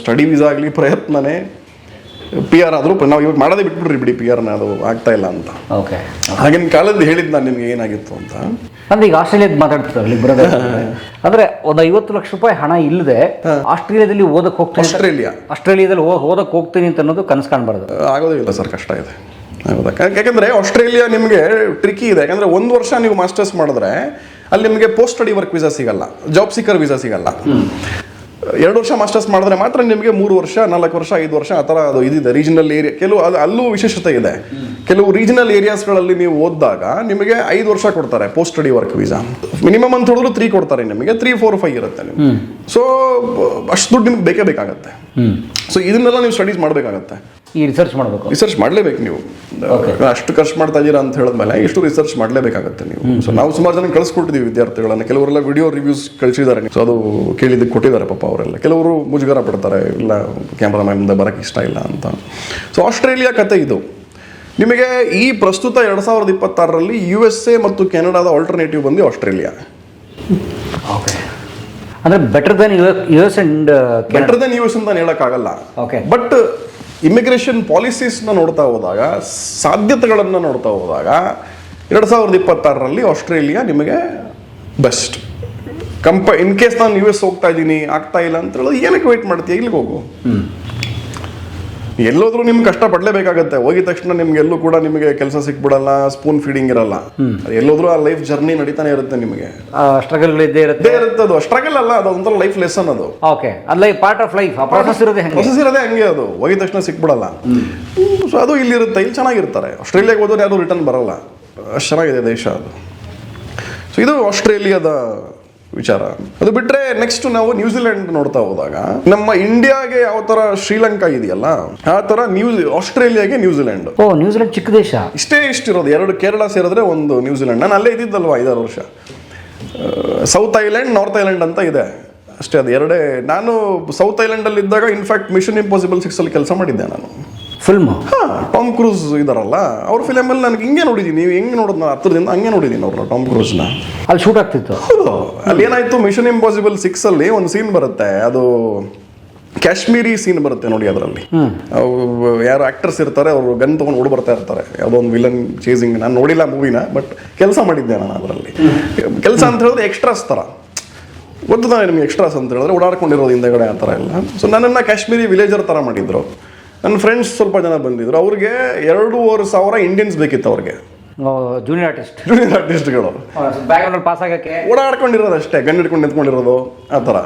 ಸ್ಟಡಿ ವೀಸಾ ಆಗಲಿ ಪ್ರಯತ್ನನೇ, PR ಆದರೂ ನಾವು ಇವಾಗ ಮಾಡೋದೇ ಬಿಟ್ಬಿಡ್ರಿ ಬಿಡಿ, PR ಅದು ಆಗ್ತಾ ಇಲ್ಲ ಅಂತ. ಓಕೆ, ಆಗಿನ ಕಾಲದಲ್ಲಿ ಹೇಳಿದ್ದು ನಾನು ನಿಮ್ಗೆ ಏನಾಗಿತ್ತು ಅಂತ. ಅಂದ್ರೆ ಈಗ ಆಸ್ಟ್ರೇಲಿಯಾದ ಮಾತಾಡ್ತಿರ್ತಾರೆ ಇಲ್ಲಿ ಬರೋದು ಅಂದ್ರೆ ಒಂದು 50 ಲಕ್ಷ ರೂಪಾಯಿ ಹಣ ಇಲ್ಲದೆ ಆಸ್ಟ್ರೇಲಿಯಾದಲ್ಲಿ ಓದಕ್ಕೆ ಹೋಗ್ತೀನಿ, ಆಸ್ಟ್ರೇಲಿಯಾದಲ್ಲಿ ಓದಕ್ಕೆ ಹೋಗ್ತೀನಿ ಅಂತ ಅನ್ನೋದು ಕನಸು ಕಾಣಬಾರ್ದು. ಆಗೋದೇ ಇಲ್ಲ ಸರ್, ಕಷ್ಟ ಇದೆ. ಹೌದಾ? ಯಾಕಂದ್ರೆ ಆಸ್ಟ್ರೇಲಿಯಾ ನಿಮಗೆ ಟ್ರಿಕಿ ಇದೆ. ಯಾಕಂದ್ರೆ 1 ವರ್ಷ ನೀವು ಮಾಸ್ಟರ್ಸ್ ಮಾಡಿದ್ರೆ ಅಲ್ಲಿ ನಿಮಗೆ ಪೋಸ್ಟ್ ಸ್ಟಡಿ ವರ್ಕ್ ವೀಸಾ ಸಿಗಲ್ಲ, ಜಾಬ್ ಸೀಕರ್ ವೀಸಾ ಸಿಗಲ್ಲ. 2 ವರ್ಷ ಮಾಸ್ಟರ್ಸ್ ಮಾಡಿದ್ರೆ ಮಾತ್ರ ನಿಮಗೆ 3 ವರ್ಷ 4 ವರ್ಷ 5 ವರ್ಷ ಆ ಥರ ಅದು ಇದಿದೆ. ರೀಜನಲ್ ಏರಿಯಾ ಕೆಲವು ಅಲ್ಲೂ ವಿಶೇಷತೆ ಇದೆ. ಕೆಲವು ರೀಜನಲ್ ಏರಿಯಾಸ್ಗಳಲ್ಲಿ ನೀವು ಓದಿದಾಗ ನಿಮಗೆ 5 ವರ್ಷ ಕೊಡ್ತಾರೆ post study work visa. Minimum ಅಂತ ಹೇಳಿದ್ರು 3 ಕೊಡ್ತಾರೆ ನಿಮಗೆ, 3, 4, 5 ಇರುತ್ತೆ ನಿಮಗೆ. ಸೊ ಅಷ್ಟು ದುಡ್ಡು ನಿಮ್ಗೆ ಬೇಕೇ ಬೇಕಾಗತ್ತೆ. ಸೊ ಇದನ್ನೆಲ್ಲ ನೀವು ಸ್ಟಡೀಸ್ ಮಾಡಬೇಕಾಗತ್ತೆ, ಈ ರಿಸರ್ಚ್ ಮಾಡಬೇಕು, ರಿಸರ್ಚ್ ಮಾಡಲೇಬೇಕು ನೀವು. ಅಷ್ಟು ಖರ್ಚು ಮಾಡ್ತಾ ಇದ್ದೀರಾ ಅಂತ ಹೇಳಿದ್ಮೇಲೆ ಇಷ್ಟು ರಿಸರ್ಚ್ ಮಾಡಲೇಬೇಕಾಗತ್ತೆ ನೀವು. ಸೊ ನಾವು ಸುಮಾರು ಜನ ಕಳಿಸ್ಕೊಟ್ಟಿದ್ದೀವಿ ವಿದ್ಯಾರ್ಥಿಗಳನ್ನ, ಕೆಲವರೆಲ್ಲ ವಿಡಿಯೋ ರಿವ್ಯೂಸ್ ಕಳಿಸಿದ್ದಾರೆ. ಸೊ ಅದು ಕೇಳಿದ್ದಕ್ಕೆ ಕೊಟ್ಟಿದ್ದಾರೆ ಪಾಪ ಅವರೆಲ್ಲ. ಕೆಲವರು ಮುಜುಗರ ಪಡ್ತಾರೆ, ಇಲ್ಲ ಕ್ಯಾಮ್ರಾಮ್ಯಾನ್ ಮುಂದೆ ಬರೋಕ್ಕೆ ಇಷ್ಟ ಇಲ್ಲ ಅಂತ. ಸೊ ಆಸ್ಟ್ರೇಲಿಯಾ ಕತೆ ಇದು. ನಿಮಗೆ ಈ ಪ್ರಸ್ತುತ 2026ರಲ್ಲಿ USA ಮತ್ತು ಕೆನಡಾದ ಆಲ್ಟರ್ನೇಟಿವ್ ಬಂದು ಆಸ್ಟ್ರೇಲಿಯಾ. ಓಕೆ, ಅಂದ್ರೆ better than US and better than US ಅಂತ ಹೇಳೋಕ್ಕಾಗಲ್ಲ. ಓಕೆ, ಬಟ್ ಇಮಿಗ್ರೇಷನ್ ಪಾಲಿಸೀಸ್ನ ನೋಡ್ತಾ ಹೋದಾಗ, ಸಾಧ್ಯತೆಗಳನ್ನು ನೋಡ್ತಾ ಹೋದಾಗ 2026ರಲ್ಲಿ ಆಸ್ಟ್ರೇಲಿಯಾ ನಿಮಗೆ ಬೆಸ್ಟ್. ಇನ್ ಕೇಸ್ ನಾನು US ಹೋಗ್ತಾ ಇದ್ದೀನಿ ಆಗ್ತಾ ಇಲ್ಲ ಅಂತ ಹೇಳೋದು, ಏನಕ್ಕೆ ವೇಟ್ ಮಾಡ್ತೀಯ, ಇಲ್ಲಿಗೆ ಹೋಗು. ಎಲ್ಲೋದ್ರೂ ನಿಮ್ಗೆ ಕಷ್ಟ ಪಡಲೇಬೇಕಾಗತ್ತೆ. ಹೋಗಿದ ತಕ್ಷಣ ನಿಮ್ಗೆಲ್ಲೂ ಕೂಡ ನಿಮಗೆ ಕೆಲಸ ಸಿಕ್ಬಿಡಲ್ಲ, ಸ್ಪೂನ್ ಫೀಡಿಂಗ್ ಇರಲ್ಲ. ಎಲ್ಲೋದ್ರೂ ಆ ಲೈಫ್ ಜರ್ನಿ ನಡೀತಾನೆ ಇರುತ್ತೆ ನಿಮಗೆ. ಸ್ಟ್ರಗಲ್ ಇದ್ದೇ ಇರುತ್ತೆ. ಅದು ಸ್ಟ್ರಗಲ್ ಅಲ್ಲ, ಅದು ಒಂಥರ ಲೈಫ್ ಲೆಸನ್ ಅದು. ಓಕೆ, ಅಲ್ಲ ಪಾರ್ಟ್ ಆಫ್ ಲೈಫ್, ಪ್ರೊಸೆಸ್ ಇರೋದೇ ಹಂಗೆ. ಅದು ಹೋಗಿದ ತಕ್ಷಣ ಸಿಕ್ಬಿಡಲ್ಲ. ಸೊ ಅದು ಇಲ್ಲಿರುತ್ತೆ, ಇಲ್ಲಿ ಚೆನ್ನಾಗಿರ್ತಾರೆ. ಆಸ್ಟ್ರೇಲಿಯಾಗೆ ಹೋದ್ರೆ ಯಾರು ರಿಟರ್ನ್ ಬರಲ್ಲ, ಅಷ್ಟು ಚೆನ್ನಾಗಿದೆ ದೇಶ ಅದು. ಸೊ ಇದು ಆಸ್ಟ್ರೇಲಿಯಾದ ವಿಚಾರ. ಅದು ಬಿಟ್ಟರೆ ನೆಕ್ಸ್ಟ್ ನಾವು ನ್ಯೂಜಿಲೆಂಡ್ ನೋಡ್ತಾ ಹೋದಾಗ, ನಮ್ಮ ಇಂಡಿಯಾಗೆ ಯಾವ ಥರ ಶ್ರೀಲಂಕಾ ಇದೆಯಲ್ಲ ಆ ಥರ ಆಸ್ಟ್ರೇಲಿಯಾಗೆ ನ್ಯೂಜಿಲೆಂಡ್. ನ್ಯೂಜಿಲೆಂಡ್ ಚಿಕ್ಕ ದೇಶ, ಇಷ್ಟಿರೋದು. 2 ಕೇರಳ ಸೇರಿದ್ರೆ 1 ನ್ಯೂಜಿಲೆಂಡ್. ನಾನು ಅಲ್ಲೇ ಇದ್ದಿದ್ದಲ್ವಾ 5-6 ವರ್ಷ. ಸೌತ್ ಐಲ್ಯಾಂಡ್, ನಾರ್ತ್ ಐಲ್ಯಾಂಡ್ ಅಂತ ಇದೆ ಅಷ್ಟೇ. ಅದು 2. ನಾನು ಸೌತ್ ಐಲ್ಯಾಂಡಲ್ಲಿ ಇದ್ದಾಗ ಇನ್ಫ್ಯಾಕ್ಟ್ ಮಿಷನ್ ಇಂಪಾಸಿಬಲ್ 6 ಅಲ್ಲಿ ಕೆಲಸ ಮಾಡಿದ್ದೆ ನಾನು. ಫಿಲ್ಮ್ ಟಾಮ್ ಕ್ರೂಸ್ ಇದಾರಲ್ಲ, ಅವ್ರ ಫಿಲಮಲ್ಲಿ ನನಗೆ ಹಿಂಗೆ ನೋಡಿದ್ದೀನಿ. ನೀವು ಹೆಂಗೆ ನೋಡೋದು, ನಾನು ಹತ್ರದಿಂದ ಹಂಗೆ ನೋಡಿದ್ದೀನಿ ಅವ್ರನ್ನ, ಟಾಮ್ ಕ್ರೂಸ್ನ. ಅಲ್ಲಿ ಶೂಟ್ ಆಗ್ತಿತ್ತು. ಹೌದು, ಅಲ್ಲಿ ಏನಾಯ್ತು, ಮಿಷನ್ ಇಂಪಾಸಿಬಲ್ 6 ಅಲ್ಲಿ ಒಂದು ಸೀನ್ ಬರುತ್ತೆ, ಅದು ಕಾಶ್ಮೀರಿ ಸೀನ್ ಬರುತ್ತೆ ನೋಡಿ. ಅದರಲ್ಲಿ ಯಾರು ಆಕ್ಟರ್ಸ್ ಇರ್ತಾರೆ, ಅವರು ಗನ್ ತೊಗೊಂಡು ಓಡ್ ಬರ್ತಾ ಇರ್ತಾರೆ, ಯಾವುದೋ ಒಂದು ವಿಲನ್ ಚೇಸಿಂಗ್. ನಾನು ನೋಡಿಲ್ಲ ಮೂವಿನ, ಬಟ್ ಕೆಲಸ ಮಾಡಿದ್ದೆ ನಾನು ಅದರಲ್ಲಿ. ಕೆಲಸ ಅಂತ ಹೇಳಿದ್ರೆ ಎಕ್ಸ್ಟ್ರಾಸ್ ಥರ ಗೊತ್ತಾನೆ ನಿಮ್ಗೆ. ಎಕ್ಸ್ಟ್ರಾಸ್ ಅಂತ ಹೇಳಿದ್ರೆ ಓಡಾಡ್ಕೊಂಡಿರೋದು ಹಿಂದೆಗಡೆ ಆ ಥರ ಎಲ್ಲ. ಸೊ ನನ್ನನ್ನು ಕಾಶ್ಮೀರಿ ವಿಲೇಜರ್ ಥರ ಮಾಡಿದ್ರು. ನನ್ನ ಫ್ರೆಂಡ್ಸ್ ಸ್ವಲ್ಪ ಜನ ಬಂದಿದ್ರು, ಅವ್ರಿಗೆ 2,500 ಇಂಡಿಯನ್ಸ್ ಬೇಕಿತ್ತು. ಅವ್ರಿಗೆ ಜೂನಿಯರ್ ಆರ್ಟಿಸ್ಟ್ಗಳು ಪಾಸ್ ಆಗಕ್ಕೆ ಓಡಾಡ್ಕೊಂಡಿರೋದು ಅಷ್ಟೇ, ಗನ್ ಹಿಡ್ಕೊಂಡು ನಿಂತ್ಕೊಂಡಿರೋದು ಆ ಥರ.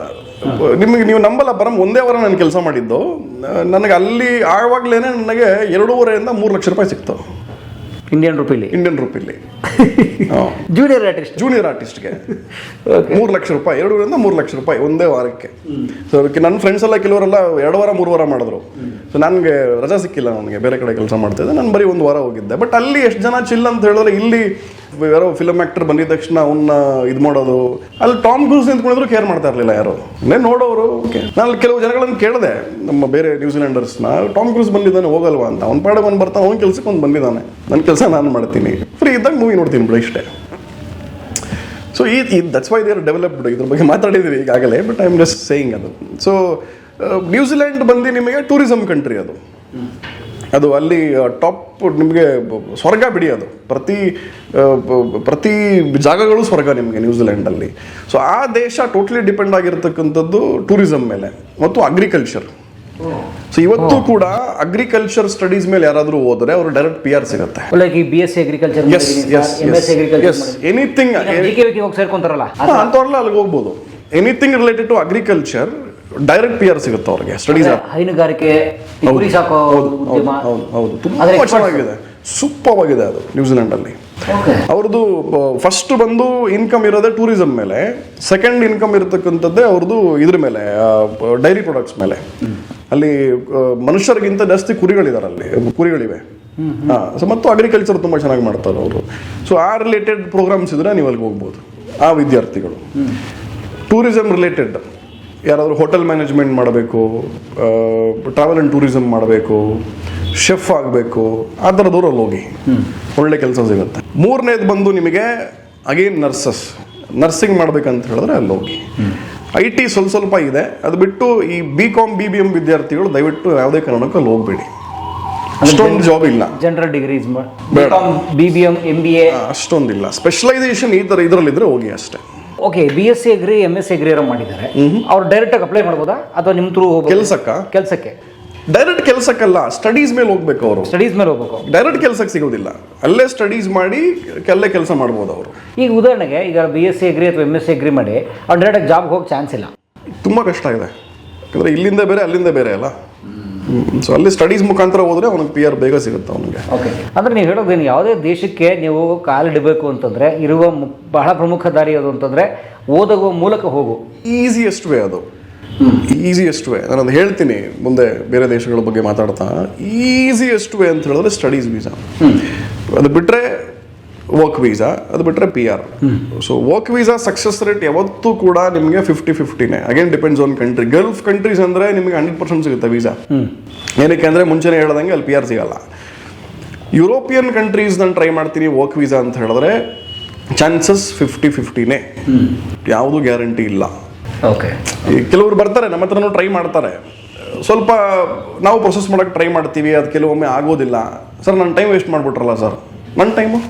ನಿಮಗೆ ನೀವು ನಂಬಲ್ಲ, ಬರಂ 1 ವಾರ ನಾನು ಕೆಲಸ ಮಾಡಿದ್ದು. ನನಗೆ ಅಲ್ಲಿ ಆವಾಗಲೇ ನನಗೆ 2.5 3 ಲಕ್ಷ ರೂಪಾಯಿ ಸಿಕ್ತು ಇಂಡಿಯನ್ ರೂಪಿಲಿ. ಜೂನಿಯರ್ ಆರ್ಟಿಸ್ಟ್ಗೆ 3 ಲಕ್ಷ ರೂಪಾಯಿ, 2 3 ಲಕ್ಷ ರೂಪಾಯಿ 1 ವಾರಕ್ಕೆ. ಸೊ ಅದಕ್ಕೆ ನನ್ನ ಫ್ರೆಂಡ್ಸ್ ಎಲ್ಲ ಕೆಲವರೆಲ್ಲ 2 ವಾರ 3 ವಾರ ಮಾಡಿದ್ರು. ಸೊ ನನಗೆ ರಜಾ ಸಿಕ್ಕಿಲ್ಲ, ನನಗೆ ಬೇರೆ ಕಡೆ ಕೆಲಸ ಮಾಡ್ತಿದ್ದೆ. ನಾನು ಬರೀ 1 ವಾರ ಹೋಗಿದ್ದೆ. ಬಟ್ ಅಲ್ಲಿ ಎಷ್ಟು ಜನ ಚಿಲ್ ಅಂತ ಹೇಳಿದ್ರೆ, ಇಲ್ಲಿ ಯಾರೋ ಫಿಲಮ್ ಆಕ್ಟರ್ ಬಂದಿದ ತಕ್ಷಣ ಅವನ್ನ ಇದು ಮಾಡೋದು. ಅಲ್ಲಿ ಟಾಮ್ ಕ್ರೂಸ್ ನಿಂತ್ಕೊಂಡಿದ್ರು ಕೇರ್ ಮಾಡ್ತಾ ಇರಲಿಲ್ಲ ಯಾರು, ನೋಡೋರು. ನಾನು ಕೆಲವು ಜನಗಳನ್ನು ಕೇಳಿದೆ, ನಮ್ಮ ಬೇರೆ ನ್ಯೂಜಿಲೆಂಡರ್ಸ್ನ, ಟಾಮ್ ಕ್ರೂಸ್ ಬಂದಿದ್ದಾನೆ ಹೋಗಲ್ವಾ ಅಂತ. ಅವ್ನ ಪಾಡಿಗೆ ಒಂದು ಬರ್ತಾನೆ, ಅವ್ನ ಕೆಲಸಕ್ಕೆ ಒಂದು ಬಂದಿದ್ದಾನೆ, ನನ್ನ ಕೆಲಸ ನಾನು ಮಾಡ್ತೀನಿ, ಫ್ರೀ ಇದ್ದಾಗ ಮೂವಿ ನೋಡ್ತೀನಿ ಬಿಡಿ ಇಷ್ಟೇ. So that's why they are developed. ಇದ್ರ ಬಗ್ಗೆ ಮಾತಾಡಿದ್ದೀವಿ ಈಗಾಗಲೇ, but I am just saying ಅದು. ಸೊ ನ್ಯೂಜಿಲೆಂಡ್ ಬಂದು ನಿಮಗೆ ಟೂರಿಸಮ್ ಕಂಟ್ರಿ ಅದು. ಅಲ್ಲಿ ಟಾಪ್ ನಿಮಗೆ ಸ್ವರ್ಗ ಬಿಡಿ. ಅದು ಪ್ರತಿ ಜಾಗಗಳು ಸ್ವರ್ಗ ನಿಮಗೆ ನ್ಯೂಜಿಲೆಂಡಲ್ಲಿ. ಸೊ ಆ ದೇಶ ಟೋಟಲಿ ಡಿಪೆಂಡ್ ಆಗಿರ್ತಕ್ಕಂಥದ್ದು ಟೂರಿಸಮ್ ಮೇಲೆ ಮತ್ತು ಅಗ್ರಿಕಲ್ಚರ್. ಸೊ ಇವತ್ತು ಕೂಡ ಅಗ್ರಿಕಲ್ಚರ್ ಸ್ಟಡೀಸ್ ಮೇಲೆ ಯಾರಾದರೂ ಹೋದ್ರೆ ಅವರು ಡೈರೆಕ್ಟ್ PR ಸಿಗುತ್ತೆ. BSc ಅಗ್ರಿಕಲ್ಚರ್, ಎನಿಥಿಂಗ್ ಅಂತವ್ರಲ್ಲ ಅಲ್ಲಿಗೆ ಹೋಗ್ಬೋದು. Anything related to agriculture direct PR ಸಿಗುತ್ತೆ ಅವ್ರಿಗೆ. ಸ್ಟಡೀಸ್ ಹೈನುಗಾರಿಕೆ, ಹೌದು, ತುಂಬಾ ಚೆನ್ನಾಗಿದೆ, ಸೂಪರ್ ಆಗಿದೆ ಅದು ನ್ಯೂಜಿಲೆಂಡಲ್ಲಿ. ಅವ್ರದ್ದು ಫಸ್ಟ್ ಬಂದು ಇನ್ಕಮ್ ಇರೋದೇ ಟೂರಿಸಮ್ ಮೇಲೆ, ಸೆಕೆಂಡ್ ಇನ್ಕಮ್ ಇರತಕ್ಕಂಥದ್ದೇ ಅವ್ರದ್ದು ಇದ್ರ ಮೇಲೆ, ಡೈರಿ ಪ್ರಾಡಕ್ಟ್ಸ್ ಮೇಲೆ. ಅಲ್ಲಿ ಮನುಷ್ಯರಿಗಿಂತ ಜಾಸ್ತಿ ಕುರಿಗಳಿವೆ. ಸೊ ಮತ್ತು ಅಗ್ರಿಕಲ್ಚರ್ ತುಂಬ ಚೆನ್ನಾಗಿ ಮಾಡ್ತಾರೆ ಅವರು. ಸೊ ಆ ರಿಲೇಟೆಡ್ ಪ್ರೋಗ್ರಾಮ್ಸ್ ಇದ್ರೆ ನೀವು ಅಲ್ಲಿಗೆ ಹೋಗ್ಬೋದು ಆ ವಿದ್ಯಾರ್ಥಿಗಳು. ಟೂರಿಸಮ್ ರಿಲೇಟೆಡ್ ಯಾರಾದರೂ ಹೋಟೆಲ್ ಮ್ಯಾನೇಜ್ಮೆಂಟ್ ಮಾಡಬೇಕು, ಟ್ರಾವೆಲ್ ಆ್ಯಂಡ್ ಟೂರಿಸಮ್ ಮಾಡಬೇಕು, ಶೆಫ್ ಆಗಬೇಕು, ಆ ಥರದವ್ರು ಅಲ್ಲಿ ಹೋಗಿ ಒಳ್ಳೆ ಕೆಲಸ ಸಿಗುತ್ತೆ. ಮೂರನೇದು ಬಂದು ನಿಮಗೆ ಅಗೇನ್ ನರ್ಸಿಂಗ್ ಮಾಡ್ಬೇಕಂತ ಹೇಳಿದ್ರೆ ಅಲ್ಲಿ ಹೋಗಿ. IT ಸ್ವಲ್ಪ ಇದೆ, ಅದು ಬಿಟ್ಟು ಈ BCom BBM ವಿದ್ಯಾರ್ಥಿಗಳು ದಯವಿಟ್ಟು ಯಾವುದೇ ಕಾರಣಕ್ಕೂ ಅಲ್ಲಿ ಹೋಗಬೇಡಿ. ಅಷ್ಟೊಂದು ಜಾಬ್ ಇಲ್ಲ. ಜನರಲ್ ಡಿಗ್ರೀಸ್ ಬೇಡ. BBM MBA ಅಷ್ಟೊಂದಿಲ್ಲ. ಸ್ಪೆಷಲೈಸೇಷನ್ ಈ ಥರ ಇದರಲ್ಲಿದ್ರೆ ಹೋಗಿ ಅಷ್ಟೇ. Okay, BSc agri MSc agri ಏನೋ ಮಾಡಿದ್ದಾರೆ, ಅವ್ರು ಡೈರೆಕ್ಟಾಗಿ ಅಪ್ಲೈ ಮಾಡ್ಬೋದಾ ಅಥವಾ ನಿಮ್ಮ ಥ್ರೂ ಕೆಲಸಕ್ಕೆ? ಡೈರೆಕ್ಟ್ ಕೆಲಸಕ್ಕಲ್ಲ, ಸ್ಟಡೀಸ್ ಮೇಲೆ ಹೋಗ್ಬೇಕು ಅವರು. ಸ್ಟಡೀಸ್ ಮೇಲೆ ಹೋಗ್ಬೇಕು, ಡೈರೆಕ್ಟ್ ಕೆಲಸಕ್ಕೆ ಸಿಗೋದಿಲ್ಲ. ಅಲ್ಲೇ ಸ್ಟಡೀಸ್ ಮಾಡಿ ಅಲ್ಲೇ ಕೆಲಸ ಮಾಡ್ಬೋದು ಅವರು. ಈಗ ಉದಾಹರಣೆಗೆ ಈಗ BSc ಅಗ್ರಿ ಅಥವಾ MSc ಅಗ್ರಿ ಮಾಡಿ ಅವ್ರು ಡೈರೆಕ್ಟ್ ಜಾಬ್ಗೆ ಹೋಗಿ ಚಾನ್ಸ್ ಇಲ್ಲ. ತುಂಬ ಕಷ್ಟ ಇದೆ, ಯಾಕಂದರೆ ಇಲ್ಲಿಂದ ಬೇರೆ ಅಲ್ಲಿಂದ ಬೇರೆ ಅಲ್ಲ. ಸೊ ಅಲ್ಲಿ ಸ್ಟಡೀಸ್ ಮುಖಾಂತರ ಹೋದರೆ ಅವನಿಗೆ PR ಬೇಗ ಸಿಗುತ್ತೆ ಅವನಿಗೆ. ಓಕೆ, ಅಂದರೆ ನೀವು ಹೇಳೋದೇನು, ಯಾವುದೇ ದೇಶಕ್ಕೆ ನೀವು ಕಾಲಿಡಬೇಕು ಅಂತಂದರೆ ಇರುವ ಬಹಳ ಪ್ರಮುಖ ದಾರಿ ಅದು ಅಂತಂದರೆ ಓದುವ ಮೂಲಕ ಹೋಗು. ಈಸಿಯೆಸ್ಟ್ ವೇ ಅದು, ಈಸಿಯೆಸ್ಟ್ ವೇ. ನಾನು ಅದು ಹೇಳ್ತೀನಿ ಮುಂದೆ ಬೇರೆ ದೇಶಗಳ ಬಗ್ಗೆ ಮಾತಾಡ್ತಾ. ಈಸಿಯೆಸ್ಟ್ ವೇ ಅಂತ ಹೇಳಿದ್ರೆ ಸ್ಟಡೀಸ್ ವೀಸಾ, ಅದು ಬಿಟ್ಟರೆ ವರ್ಕ್ ವೀಸಾ, ಅದು ಬಿಟ್ಟರೆ PR. So work visa success rate ಯಾವತ್ತೂ ಕೂಡ ನಿಮಗೆ 50-50ನೇ. Again depends on country. Gulf countries ಅಂದರೆ ನಿಮಗೆ 100% ಸಿಗುತ್ತೆ ವೀಸಾ. ಏನಕ್ಕೆ ಅಂದರೆ ಮುಂಚೆನೇ ಹೇಳ್ದಂಗೆ ಅಲ್ಲಿ PR ಸಿಗಲ್ಲ. ಯುರೋಪಿಯನ್ ಕಂಟ್ರೀಸ್ ನಾನು ಟ್ರೈ ಮಾಡ್ತೀನಿ ವರ್ಕ್ ವೀಸಾ ಅಂತ ಹೇಳಿದ್ರೆ ಚಾನ್ಸಸ್ 50-50ನೇ, ಯಾವುದೂ ಗ್ಯಾರಂಟಿ ಇಲ್ಲ. ಓಕೆ, ಈ ಕೆಲವರು ಬರ್ತಾರೆ ನಮ್ಮ ಹತ್ರನೂ ಟ್ರೈ ಮಾಡ್ತಾರೆ, ಸ್ವಲ್ಪ ನಾವು ಪ್ರೊಸೆಸ್ ಮಾಡೋಕ್ಕೆ ಟ್ರೈ ಮಾಡ್ತೀವಿ, ಅದು ಕೆಲವೊಮ್ಮೆ ಆಗೋದಿಲ್ಲ. ಸರ್ ನನ್ನ ಟೈಮ್ ವೇಸ್ಟ್ ಮಾಡಿಬಿಟ್ರಲ್ಲ ಸರ್. ನನ್ನ ಟೈಮು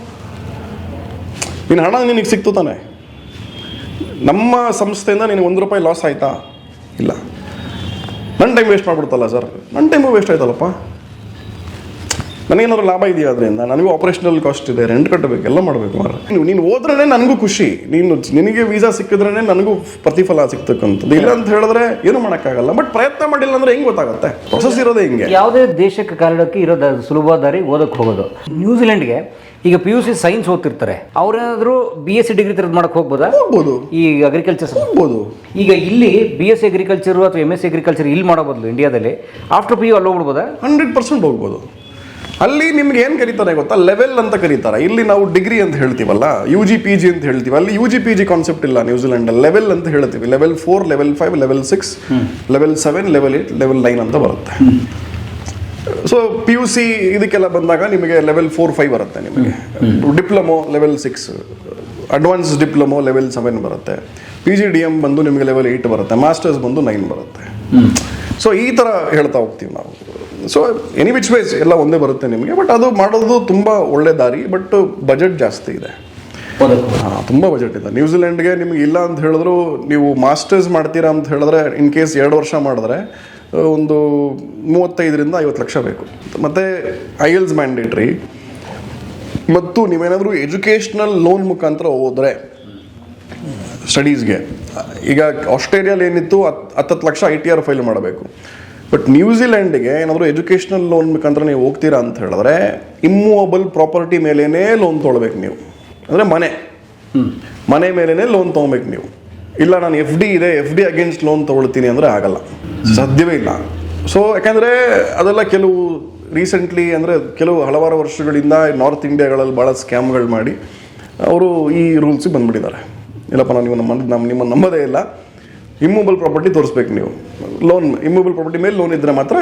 ನಿನ್ನ ಹಣ ನಿನಗೆ ಸಿಕ್ತು ತಾನೆ, ನಮ್ಮ ಸಂಸ್ಥೆಯಿಂದ ನಿನಗೆ ₹1 ಲಾಸ್ ಆಯಿತಾ? ಇಲ್ಲ. ನನ್ನ ಟೈಮ್ ವೇಸ್ಟ್ ಮಾಡಿಬಿಡ್ತಲ್ಲ ಸರ್. ನನ್ನ ಟೈಮು ವೇಸ್ಟ್ ಆಯ್ತಲ್ಲಪ್ಪ. ನನಗೇನಾದ್ರು ಲಾಭ ಇದೆಯಾ ಅದರಿಂದ? ನನಗೂ ಆಪರೇಷನಲ್ ಕಾಸ್ಟ್ ಇದೆ, ರೆಂಟ್ ಕಟ್ಟಬೇಕು, ಎಲ್ಲ ಮಾಡಬೇಕು. ನೀನು ಹೋದ್ರೇ ನನಗೂ ಖುಷಿ, ನಿನಗೆ ವೀಸಾ ಸಿಕ್ಕಿದ್ರೇ ನನಗೂ ಪ್ರತಿಫಲ ಸಿಗ್ತಕ್ಕಂಥದ್ದು. ಇಲ್ಲ ಅಂತ ಹೇಳಿದ್ರೆ ಏನು ಮಾಡೋಕ್ಕಾಗಲ್ಲ. ಬಟ್ ಪ್ರಯತ್ನ ಮಾಡಿಲ್ಲ ಅಂದರೆ ಹೆಂಗೆ ಗೊತ್ತಾಗುತ್ತೆ? ಪ್ರೊಸೆಸ್ ಇರೋದೇ ಹಿಂಗೆ. ಯಾವುದೇ ದೇಶಕ್ಕೆ ಕಾಲಿಡೋಕ್ಕೆ ಇರೋದು ಸುಲಭ ದಾರಿ ಓದಕ್ಕೆ ಹೋಗೋದು. ನ್ಯೂಜಿಲೆಂಡ್ಗೆ ಈಗ PUC ಸೈನ್ಸ್ ಓದ್ತಿರ್ತಾರೆ, ಅವ್ರೇನಾದರೂ BSc ಡಿಗ್ರಿ ತೆಗೆದು ಮಾಡಕ್ಕೆ ಹೋಗ್ಬೋದಾ? ಹೋಗ್ಬೋದು. ಈ ಅಗ್ರಿಕಲ್ಚರ್ ಹೋಗ್ಬೋದು. ಈಗ ಇಲ್ಲಿ BSc ಅಗ್ರಿಕಲ್ಚರ್ ಅಥವಾ MSc ಅಗ್ರಿಕಲ್ಚರ್ ಇಲ್ಲಿ ಮಾಡೋ ಬದಲು ಇಂಡಿಯಾದಲ್ಲಿ ಆಫ್ಟರ್ PU ಅಲ್ಲಿ ಹೋಗ್ಬಿಡ್ಬೋದಾ? 100% ಹೋಗ್ಬೋದು. ಅಲ್ಲಿ ನಿಮ್ಗೆ ಏನು ಕರೀತಾರೆ ಗೊತ್ತಾ? ಲೆವೆಲ್ ಅಂತ ಕರೀತಾರೆ. ಇಲ್ಲಿ ನಾವು ಡಿಗ್ರಿ ಅಂತ ಹೇಳ್ತೀವಲ್ಲ, UG PG ಅಂತ ಹೇಳ್ತೀವಿ. ಅಲ್ಲಿ UG PG ಕಾನ್ಸೆಪ್ಟ್ ಇಲ್ಲ ನ್ಯೂಜಿಲೆಂಡಲ್ಲಿ. ಲೆವೆಲ್ ಅಂತ ಹೇಳ್ತೀವಿ. Level 4, level 5, level 6, level 7, level 8, level 9 ಅಂತ ಬರುತ್ತೆ. ಸೊ PUC ಇದಕ್ಕೆಲ್ಲ ಬಂದಾಗ ನಿಮಗೆ ಲೆವೆಲ್ 4-5 ಬರುತ್ತೆ. ನಿಮಗೆ diploma level 6, advance diploma level 7 ಬರುತ್ತೆ. PGDM ಬಂದು ನಿಮಗೆ ಲೆವೆಲ್ 8 ಬರುತ್ತೆ. ಮಾಸ್ಟರ್ಸ್ ಬಂದು 9 ಬರುತ್ತೆ. ಸೊ ಈ ಥರ ಹೇಳ್ತಾ ಹೋಗ್ತೀವಿ ನಾವು. ಸೊ ಎನಿ ವಿಚ್ ವೇಸ್ ಎಲ್ಲ ಒಂದೇ ಬರುತ್ತೆ ನಿಮಗೆ. ಬಟ್ ಅದು ಮಾಡೋದು ತುಂಬ ಒಳ್ಳೆ ದಾರಿ. ಬಟ್ ಬಜೆಟ್ ಜಾಸ್ತಿ ಇದೆ. ತುಂಬ ಬಜೆಟ್ ಇದೆ ನ್ಯೂಜಿಲೆಂಡ್ಗೆ. ನಿಮ್ಗೆ ಇಲ್ಲ ಅಂತ ಹೇಳಿದ್ರು, ನೀವು ಮಾಸ್ಟರ್ಸ್ ಮಾಡ್ತೀರಾ ಅಂತ ಹೇಳಿದ್ರೆ ಇನ್ ಕೇಸ್ 2 ವರ್ಷ ಮಾಡಿದ್ರೆ ಒಂದು 35,000-50 ಲಕ್ಷ ಬೇಕು. ಮತ್ತು IELTS ಮ್ಯಾಂಡೇಟ್ರಿ. ಮತ್ತು ನೀವೇನಾದರೂ ಎಜುಕೇಷ್ನಲ್ ಲೋನ್ ಮುಖಾಂತರ ಹೋದರೆ ಸ್ಟಡೀಸ್ಗೆ, ಈಗ ಆಸ್ಟ್ರೇಲಿಯಲ್ಲಿ ಏನಿತ್ತು 10 ಲಕ್ಷ ITR ಫೈಲ್ ಮಾಡಬೇಕು. ಬಟ್ ನ್ಯೂಜಿಲೆಂಡ್ಗೆ ಏನಾದರೂ ಎಜುಕೇಷ್ನಲ್ ಲೋನ್ ಮುಖಾಂತರ ನೀವು ಹೋಗ್ತೀರಾ ಅಂತ ಹೇಳಿದ್ರೆ ಇಮ್ಮೂವಬಲ್ ಪ್ರಾಪರ್ಟಿ ಮೇಲೇ ಲೋನ್ ತೊಗೊಳ್ಬೇಕು ನೀವು. ಅಂದರೆ ಮನೆ ಮೇಲೇ ಲೋನ್ ತೊಗೊಬೇಕು ನೀವು. ಇಲ್ಲ ನಾನು FD ಇದೆ, FD ಅಗೇನ್ಸ್ಟ್ ಲೋನ್ ತೊಗೊಳ್ತೀನಿ ಅಂದರೆ ಆಗಲ್ಲ, ಸಾಧ್ಯವೇ ಇಲ್ಲ. ಸೊ ಯಾಕಂದರೆ ಅದೆಲ್ಲ ಕೆಲವು ರೀಸೆಂಟ್ಲಿ ಅಂದರೆ ಹಲವಾರು ವರ್ಷಗಳಿಂದ ನಾರ್ತ್ ಇಂಡಿಯಾಗಳಲ್ಲಿ ಭಾಳ ಸ್ಕ್ಯಾಮ್ಗಳು ಮಾಡಿ ಅವರು ಈ ರೂಲ್ಸಿಗೆ ಬಂದುಬಿಟ್ಟಿದ್ದಾರೆ. ಇಲ್ಲಪ್ಪ ನಾನು ನಿಮ್ಮ ನಂಬೋದೇ ಇಲ್ಲ, ಇಮ್ಮೂವಬಲ್ ಪ್ರಾಪರ್ಟಿ ತೋರಿಸ್ಬೇಕು ನೀವು. ಇಮ್ಮೂವಬಲ್ ಪ್ರಾಪರ್ಟಿ ಮೇಲೆ ಲೋನ್ ಇದ್ದರೆ ಮಾತ್ರ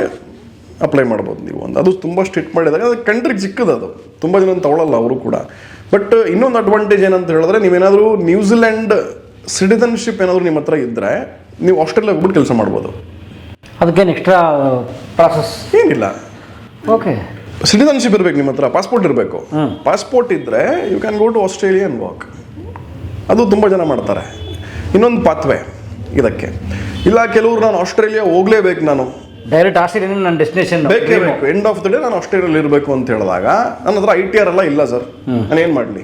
ಅಪ್ಲೈ ಮಾಡ್ಬೋದು ನೀವು ಅಂತ. ಅದು ತುಂಬ ಸ್ಟ್ರಿಕ್ಟ್ ಮಾಡಿದಾಗ ಅದು ಕಂಟ್ರಿಗೆ ಚಿಕ್ಕದು, ಅದು ತುಂಬ ಜನ ತಗೊಳ್ಳಲ್ಲ ಅವರು ಕೂಡ. ಬಟ್ ಇನ್ನೊಂದು ಅಡ್ವಾಂಟೇಜ್ ಏನಂತ ಹೇಳಿದ್ರೆ, ನೀವೇನಾದರೂ ನ್ಯೂಜಿಲೆಂಡ್ ಸಿಟಿಸನ್ಶಿಪ್ ಏನಾದರೂ ನಿಮ್ಮ ಹತ್ರ ಇದ್ದರೆ ನೀವು ಆಸ್ಟ್ರೇಲಿಯಾಗೆ ಹೋಗ್ಬಿಟ್ಟು ಕೆಲಸ ಮಾಡ್ಬೋದು. ಅದಕ್ಕೇನು ಎಕ್ಸ್ಟ್ರಾ ಪ್ರಾಸೆಸ್ ಏನಿಲ್ಲ. ಓಕೆ, ಸಿಟಿಸನ್ಶಿಪ್ ಇರಬೇಕು ನಿಮ್ಮ ಹತ್ರ, ಪಾಸ್ಪೋರ್ಟ್ ಇರಬೇಕು. ಪಾಸ್ಪೋರ್ಟ್ ಇದ್ದರೆ you can go to Australia and work. ಅದು ತುಂಬ ಜನ ಮಾಡ್ತಾರೆ. ಇನ್ನೊಂದು ಪಾತ್ವೆ ಇದಕ್ಕೆ. ಇಲ್ಲ ಕೆಲವರು ನಾನು ಆಸ್ಟ್ರೇಲಿಯಾ ಹೋಗಲೇಬೇಕು, ನಾನು ಡೈರೆಕ್ಟ್ ಆಸ್ಟ್ರೇಲಿಯಾ ನನ್ನ ಡೆಸ್ಟಿನೇಷನ್ ಬೇಕೇ ಬೇಕು, ಎಂಡ್ ಆಫ್ ದ ಡೇ ನಾನು ಆಸ್ಟ್ರೇಲಿಯಲ್ಲಿ ಇರಬೇಕು ಅಂತ ಹೇಳಿದಾಗ ನನ್ನ ಹತ್ರ ITR ಎಲ್ಲ ಇಲ್ಲ ಸರ್, ನಾನು ಏನು ಮಾಡಲಿ?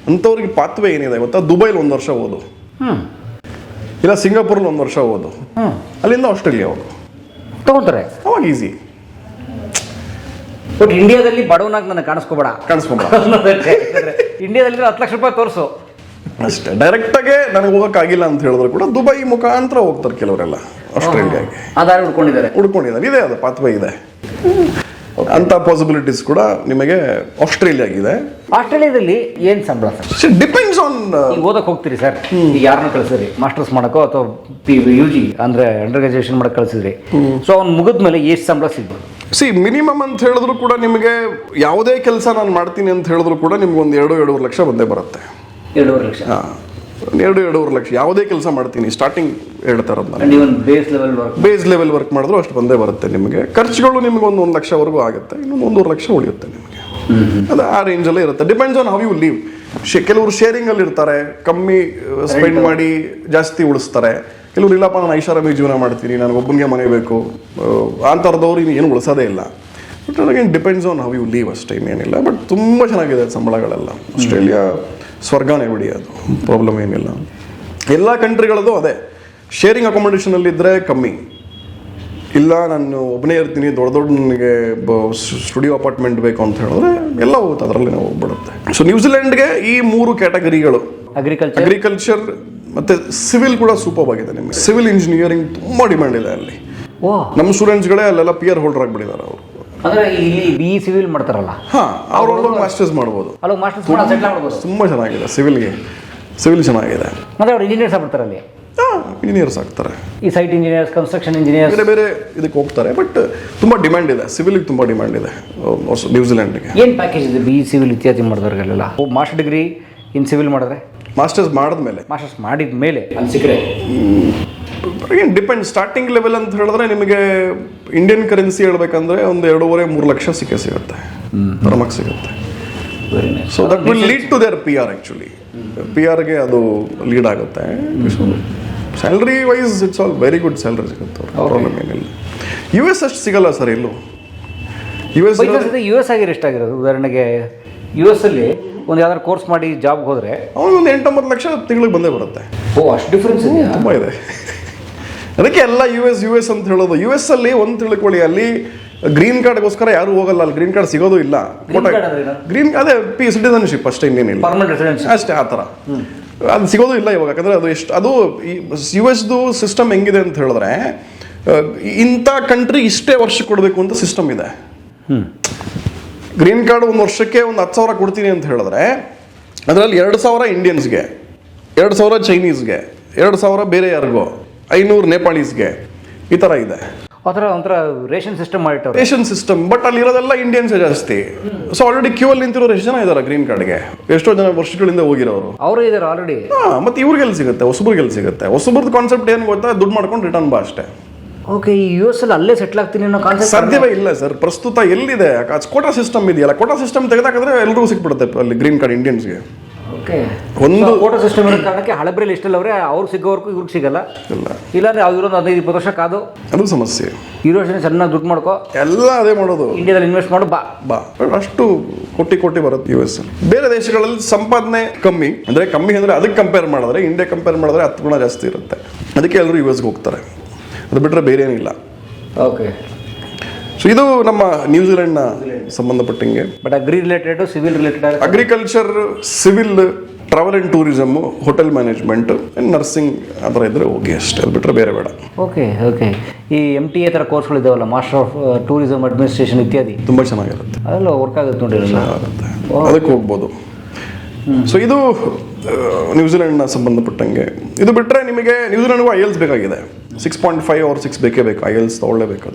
ಅಂಥವ್ರಿಗೆ ಪಾತ್ವೆ ಏನಿದೆ ಗೊತ್ತಾ? ದುಬೈಲಿ 1 ವರ್ಷ ಓದು, ಇಲ್ಲ ಸಿಂಗಾಪುರಲ್ಲಿ 1 ವರ್ಷ ಓದು, ಅಲ್ಲಿಂದ ಆಸ್ಟ್ರೇಲಿಯಾ ಹೋಗು, ತೊಗೊತಾರೆ. ಅವಾಗ ಈಸಿ. ಬಟ್ ಇಂಡಿಯಾದಲ್ಲಿ ಬಡವನಾಗಿ ನನಗೆ ಕಾಣಿಸ್ಕೋಬೇಡ. ಇಂಡಿಯಾದಲ್ಲಿ 10 ಲಕ್ಷ ರೂಪಾಯಿ ತೋರಿಸು ಅಷ್ಟೇ. ಡೈರೆಕ್ಟಾಗೆ ನನಗೆ ಹೋಗೋಕ್ಕಾಗಿಲ್ಲ ಅಂತ ಹೇಳಿದ್ರು ಕೂಡ ದುಬೈ ಮುಖಾಂತರ ಹೋಗ್ತಾರೆ ಕೆಲವರೆಲ್ಲ ಆಸ್ಟ್ರೇಲಿಯಾಗೆ. ಆಧಾರ ಹುಡ್ಕೊಂಡಿದ್ದಾರೆ. ಇದೆ, ಅದು ಪಾತ್ವೆ ಇದೆ. ಅಂತ ಪಾಸಿಬಿಲಿಟೀಸ್ ಕೂಡ ನಿಮಗೆ ಆಸ್ಟ್ರೇಲಿಯಾಗಿದೆ. ಆಸ್ಟ್ರೇಲಿಯಾದಲ್ಲಿ ಏನು ಸಂಬಳ ಸರ್? ಡಿಪೆಂಡ್ಸ್ ಆನ್ ಈಗ ಓದಕ್ಕೆ ಹೋಗ್ತೀರಿ ಸರ್, ಈಗ ಯಾರನ್ನ ಕಳಿಸಿದ್ರಿ ಮಾಸ್ಟರ್ಸ್ ಮಾಡಕ್ಕೋ ಅಥವಾ UG ಅಂದರೆ ಅಂಡರ್ ಗ್ರಾಜುಯೇಷನ್ ಮಾಡಕ್ಕೆ ಕಳಿಸಿದ್ರಿ, ಸೊ ಅವ್ನು ಮುಗಿದ ಮೇಲೆ ಎಷ್ಟು ಸಂಬಳ ಸಿಗ್ಬೋದು? ಮಿನಿಮಮ್ ಅಂತ ಹೇಳಿದ್ರು ಕೂಡ ನಿಮಗೆ ಯಾವುದೇ ಕೆಲಸ ನಾನು ಮಾಡ್ತೀನಿ ಅಂತ ಹೇಳಿದ್ರು ಕೂಡ ನಿಮ್ಗೆ ಒಂದು 2-2.5 ಲಕ್ಷ ಬಂದೇ ಬರುತ್ತೆ. 2.5 ಲಕ್ಷ? 2-2.5 ಲಕ್ಷ ಯಾವುದೇ ಕೆಲಸ ಮಾಡ್ತೀನಿ ಸ್ಟಾರ್ಟಿಂಗ್ ಹೇಳ್ತಾ ಇರೋದು ನಾನು. ನೀವು ಬೇಸ್ ಲೆವೆಲ್ ವರ್ಕ್ ಮಾಡಿದ್ರು ಅಷ್ಟು ಬಂದೇ ಬರುತ್ತೆ ನಿಮಗೆ. ಖರ್ಚುಗಳು ನಿಮಗೆ 1 ಲಕ್ಷವರೆಗೂ ಆಗುತ್ತೆ, ಇನ್ನೊಂದು 1.5 ಲಕ್ಷ ಉಳಿಯುತ್ತೆ ನಿಮಗೆ. ಅದು ಆ ರೇಂಜಲ್ಲೇ ಇರುತ್ತೆ. Depends on how you live. ಕೆಲವರು ಶೇರಿಂಗ್ ಅಲ್ಲಿ ಇರ್ತಾರೆ, ಕಮ್ಮಿ ಸ್ಪೆಂಡ್ ಮಾಡಿ ಜಾಸ್ತಿ ಉಳಿಸ್ತಾರೆ. ಕೆಲವರು ಇಲ್ಲಪ್ಪ ನಾನು ಐಷಾರಾಮಿ ಜೀವನ ಮಾಡ್ತೀನಿ, ನನಗೆ ಒಬ್ಬನಿಗೆ ಮನೆ ಬೇಕು ಅಂಥವ್ರದವ್ರು ಏನು ಉಳಿಸೋದೇ ಇಲ್ಲ. But again depends on how you live ಅಷ್ಟೇ, ಇನ್ನೇನಿಲ್ಲ. ಬಟ್ ತುಂಬ ಚೆನ್ನಾಗಿದೆ ಸಂಬಳಗಳೆಲ್ಲ. ಆಸ್ಟ್ರೇಲಿಯಾ ಸ್ವರ್ಗನೇ ಬಿಡಿ, ಅದು ಪ್ರಾಬ್ಲಮ್ ಏನಿಲ್ಲ. ಎಲ್ಲ ಕಂಟ್ರಿಗಳದ್ದು ಅದೇ, ಶೇರಿಂಗ್ ಅಕಾಮಿಡೇಷನಲ್ಲಿ ಇದ್ದರೆ ಕಮ್ಮಿ. ಇಲ್ಲ ನಾನು ಒಬ್ಬನೇ ಇರ್ತೀನಿ, ದೊಡ್ಡ ನನಗೆ ಸ್ಟುಡಿಯೋ ಅಪಾರ್ಟ್ಮೆಂಟ್ ಬೇಕು ಅಂತ ಹೇಳಿದ್ರೆ ಎಲ್ಲ ಹೋಗುತ್ತೆ, ಅದರಲ್ಲಿ ನಾವು ಹೋಗ್ಬಿಡುತ್ತೆ. ಸೊ ನ್ಯೂಜಿಲೆಂಡ್ಗೆ ಈ 3 ಕ್ಯಾಟಗರಿಗಳು, ಅಗ್ರಿಕಲ್ಚರ್ ಮತ್ತು ಸಿವಿಲ್ ಕೂಡ ಸೂಪರ್ ಆಗಿದೆ. ನಿಮಗೆ ಸಿವಿಲ್ ಇಂಜಿನಿಯರಿಂಗ್ ತುಂಬ ಡಿಮ್ಯಾಂಡ್ ಇದೆ ಅಲ್ಲಿ. ನಮ್ಮ ಸ್ಟೂಡೆಂಟ್ಸ್ಗಳೇ ಅಲ್ಲೆಲ್ಲ PR ಹೋಲ್ಡರ್ ಆಗಿಬಿಟ್ಟಿದ್ದಾರೆ ಅವರು. ಅಂದ್ರೆ ಇಲ್ಲಿ BE ಸಿವಿಲ್ ಮಾಡ್ತಾರಲ್ಲ, ಅವ್ರೊಳಗೆ ಮಾಸ್ಟರ್ಸ್ ಮಾಡ್ಬೋದು. ತುಂಬ ಚೆನ್ನಾಗಿದೆ ಸಿವಿಲ್ ಚೆನ್ನಾಗಿದೆ. ಮತ್ತೆ ಅವ್ರು ಇಂಜಿನಿಯರ್ಸ್ ಆಗ್ಬಿಡ್ತಾರೆ ಅಲ್ಲಿ, ಇಂಜಿನಿಯರ್ಸ್ ಆಗ್ತಾರೆ. ಈ ಸೈಟ್ ಇಂಜಿನಿಯರ್ಸ್, ಕನ್ಸ್ಟ್ರಕ್ಷನ್ ಇಂಜಿನಿಯರ್ಸ್ ಬೇರೆ ಇದಕ್ಕೆ ಹೋಗ್ತಾರೆ. ಬಟ್ ತುಂಬ ಡಿಮ್ಯಾಂಡ್ ಇದೆ, ಸಿವಿಲ್ಗೆ ತುಂಬ ಡಿಮ್ಯಾಂಡ್ ಇದೆ ನ್ಯೂಜಿಲೆಂಡ್ಗೆ. ಏನು ಪ್ಯಾಕೇಜ್ ಇದೆ BE ಸಿವಿಲ್ ಇತ್ಯಾದಿ ಮಾಡಿದವ್ರಿಗೆಲ್ಲ? ಮಾಸ್ಟರ್ ಡಿಗ್ರಿ ಇನ್ ಸಿವಿಲ್ ಮಾಡಿದ್ರೆ, ಮಾಸ್ಟರ್ಸ್ ಮಾಡಿದ್ಮೇಲೆ ಅಲ್ಲಿ ಸಿಕ್ಕರೆ ಏನು ಡಿಪೆಂಡ್. ಸ್ಟಾರ್ಟಿಂಗ್ ಲೆವೆಲ್ ಅಂತ ಹೇಳಿದ್ರೆ ನಿಮಗೆ ಇಂಡಿಯನ್ ಕರೆನ್ಸಿ ಹೇಳ್ಬೇಕಂದ್ರೆ ಒಂದು 2.5-3 ಲಕ್ಷ ಸಿಗುತ್ತೆ, ಆರಾಮಾಗಿ ಸಿಗುತ್ತೆ. So that will lead to their PR. Actually PRಗೆ ಅದು ಲೀಡ್ ಆಗುತ್ತೆ. Salary wise it's all very good salary ಸಿಗುತ್ತೆ. ಪ್ರಾಬ್ಲಮ್ ಏನಿಲ್ಲ. US ಅಷ್ಟು ಸಿಗಲ್ಲ ಸರ್ ಎಲ್ಲೂ. US ಆಗಿರೋ ಎಷ್ಟಾಗಿರೋದು? ಉದಾಹರಣೆಗೆ US ಅಲ್ಲಿ ಒಂದು ಯಾವ್ದಾದ್ರು ಕೋರ್ಸ್ ಮಾಡಿ ಜಾಬ್ಗೆ ಹೋದ್ರೆ ಅವ್ನಿಗೆ ಒಂದು 8-9 ಲಕ್ಷ ತಿಂಗಳಿಗೆ ಬಂದೇ ಬರುತ್ತೆ. ಅಷ್ಟು ಡಿಫ್ರೆನ್ಸ್ ಇದೆಯಾ? ತುಂಬ ಇದೆ. ಅದಕ್ಕೆ ಎಲ್ಲ US ಅಂತ ಹೇಳೋದು. US ಅಲ್ಲಿ ಒಂದು ತಿಳ್ಕೊಳ್ಳಿ, ಅಲ್ಲಿ ಗ್ರೀನ್ ಕಾರ್ಡ್ಗೋಸ್ಕರ ಯಾರು ಹೋಗಲ್ಲ, ಅಲ್ಲಿ ಗ್ರೀನ್ ಕಾರ್ಡ್ ಸಿಗೋದು ಇಲ್ಲ. ಗ್ರೀನ್ ಅದೇ ಸಿಟಿಸನ್ಶಿಪ್ ಅಷ್ಟೇ, ಇನ್ನೇನಿಲ್ಲ, ಅಷ್ಟೇ ಆ ಥರ. ಅದು ಸಿಗೋದು ಇಲ್ಲ ಇವಾಗ. ಯಾಕಂದರೆ ಅದು US ಸಿಸ್ಟಮ್ ಹೆಂಗಿದೆ ಅಂತ ಹೇಳಿದ್ರೆ, ಇಂಥ ಕಂಟ್ರಿ ಇಷ್ಟೇ ವರ್ಷ ಕೊಡಬೇಕು ಅಂತ ಸಿಸ್ಟಮ್ ಇದೆ. ಗ್ರೀನ್ ಕಾರ್ಡ್ ಒಂದು ವರ್ಷಕ್ಕೆ ಒಂದು 10,000 ಕೊಡ್ತೀನಿ ಅಂತ ಹೇಳಿದ್ರೆ ಅದರಲ್ಲಿ 2,000 ಇಂಡಿಯನ್ಸ್ಗೆ, 2,000 ಚೈನೀಸ್ಗೆ, 2,000 ಬೇರೆ ಯಾರಿಗೋ, 500 ನೇಪಾಳೀಸ್ಗೆ, ಈ ಥರ ಇದೆ. ಒಂಥರ ರೇಷನ್ ಸಿಸ್ಟಮ್ ಮಾಡಿಟ್ಟು, ರೇಷನ್ ಸಿಸ್ಟಮ್. ಬಟ್ ಅಲ್ಲಿ ಇರೋದೆಲ್ಲ ಇಂಡಿಯನ್ಸೇ ಜಾಸ್ತಿ. ಸೊ ಆಲ್ರೆಡಿ ಕ್ಯೂ ಅಲ್ಲಿ ನಿಂತಿರೋರು ಎಷ್ಟು ಜನ ಇದ್ದಾರೆ ಗ್ರೀನ್ ಕಾರ್ಡ್ಗೆ? ಎಷ್ಟೋ ಜನ ವರ್ಷಗಳಿಂದ ಹೋಗಿರೋರು ಅವರು ಇದ್ದಾರೆ ಆಲ್ರೆಡಿ. ಮತ್ತೆ ಇವ್ರಿಗೆಲ್ಲಿ ಸಿಗುತ್ತೆ? ಹೊಸಬ್ರಿಗೆಲ್ಲಿ ಸಿಗುತ್ತೆ? ಹೊಸಬ್ರದ್ದು ಕಾನ್ಸೆಪ್ಟ್ ಏನು ಗೊತ್ತಾ? ದುಡ್ಡು ಮಾಡ್ಕೊಂಡು ರಿಟರ್ನ್ ಬಾ ಅಷ್ಟೇ. ಓಕೆ, ಈ US ಅಲ್ಲಿ ಅಲ್ಲೇ ಸೆಟ್ಲ್ ಆಗ್ತೀನಿ ಅನ್ನೋ ಕಾನ್ಸೆಪ್ಟ್ ಸಾಧ್ಯವೇ ಇಲ್ಲ ಸರ್. ಪ್ರಸ್ತುತ ಎಲ್ಲಿದೆ? ಕೋಟಾ ಸಿಸ್ಟಮ್ ಇದೆಯಲ್ಲ, ಕೋಟಾ ಸಿಸ್ಟಮ್ ತೆಗೆದಾಕಿದ್ರೆ ಎಲ್ರಿಗೂ ಸಿಕ್ಬಿಡುತ್ತೆ ಅಲ್ಲಿ ಗ್ರೀನ್ ಕಾರ್ಡ್ ಇಂಡಿಯನ್ಸ್ಗೆ. ಒಂದು ಕೋಟಾ ಸಿಸ್ಟಮ್ ಇರೋ ಕಾರಣಕ್ಕೆ ಹಳಬ್ರಲ್ಲಿ ಇಷ್ಟಲ್ಲ ಅವರೇ, ಅವ್ರು ಸಿಗೋವರೆಗೂ ಇವ್ರಿಗೆ ಸಿಗಲ್ಲ. ಇಲ್ಲಾಂದ್ರೆ ಅವ್ರು 15-20 ವರ್ಷ ಕಾದು, ಅದು ಸಮಸ್ಯೆ. ಯೂರೋಷನ್ ಚೆನ್ನಾಗಿ ದುಡ್ಡು ಮಾಡ್ಕೋ, ಎಲ್ಲ ಅದೇ ಮಾಡೋದು. ಇಂಡಿಯಾದಲ್ಲಿ ಇನ್ವೆಸ್ಟ್ ಮಾಡು, ಬಾ ಅಷ್ಟು ಕೋಟಿ ಬರುತ್ತೆ US. ಬೇರೆ ದೇಶಗಳಲ್ಲಿ ಸಂಪಾದನೆ ಕಮ್ಮಿ ಅಂದ್ರೆ ಅದಕ್ಕೆ ಕಂಪೇರ್ ಮಾಡಿದ್ರೆ, ಇಂಡಿಯಾ ಕಂಪೇರ್ ಮಾಡಿದ್ರೆ 10 ಗುಣ ಜಾಸ್ತಿ ಇರುತ್ತೆ. ಅದಕ್ಕೆ ಎಲ್ಲರೂ USಗೆ ಹೋಗ್ತಾರೆ. ಅದು ಬಿಟ್ಟರೆ ಬೇರೆ ಏನಿಲ್ಲ. ಓಕೆ. ಸೊ ಇದು ನಮ್ಮ ನ್ಯೂಜಿಲೆಂಡ್ನ ಸಂಬಂಧಪಟ್ಟಂಗೆ. But related, civil related, agriculture, civil, travel and tourism, hotel management, nursing ಆ ಥರ ಇದ್ದರೆ ಹೋಗಿ ಅಷ್ಟೇ. ಅದು ಬಿಟ್ಟರೆ ಬೇರೆ ಬೇಡ. ಓಕೆ. ಈ MTA ಥರ ಕೋರ್ಸ್ಗಳು ಇದಾವಲ್ಲ, ಮಾಸ್ಟರ್ ಆಫ್ ಟೂರಿಸಮ್ ಅಡ್ಮಿನಿಸ್ಟ್ರೇಷನ್ ಇತ್ಯಾದಿ, ತುಂಬ ಚೆನ್ನಾಗಿರುತ್ತೆ. ಅದೆಲ್ಲ ವರ್ಕ್ ಆಗುತ್ತೆ ನೋಡಿರಲ್ಲ, ಅದಕ್ಕೆ ಹೋಗ್ಬೋದು. ಸೊ ಇದು ನ್ಯೂಜಿಲೆಂಡ್ನ ಸಂಬಂಧಪಟ್ಟಂಗೆ. ಇದು ಬಿಟ್ಟರೆ ನಿಮಗೆ ನ್ಯೂಜಿಲೆಂಡ್ಗೂ IELTS ಬೇಕಾಗಿದೆ. 6.5 or 6 ಬೇಕೇ ಬೇಕು. IELTS ತಗೊಳ್ಳೇಬೇಕು.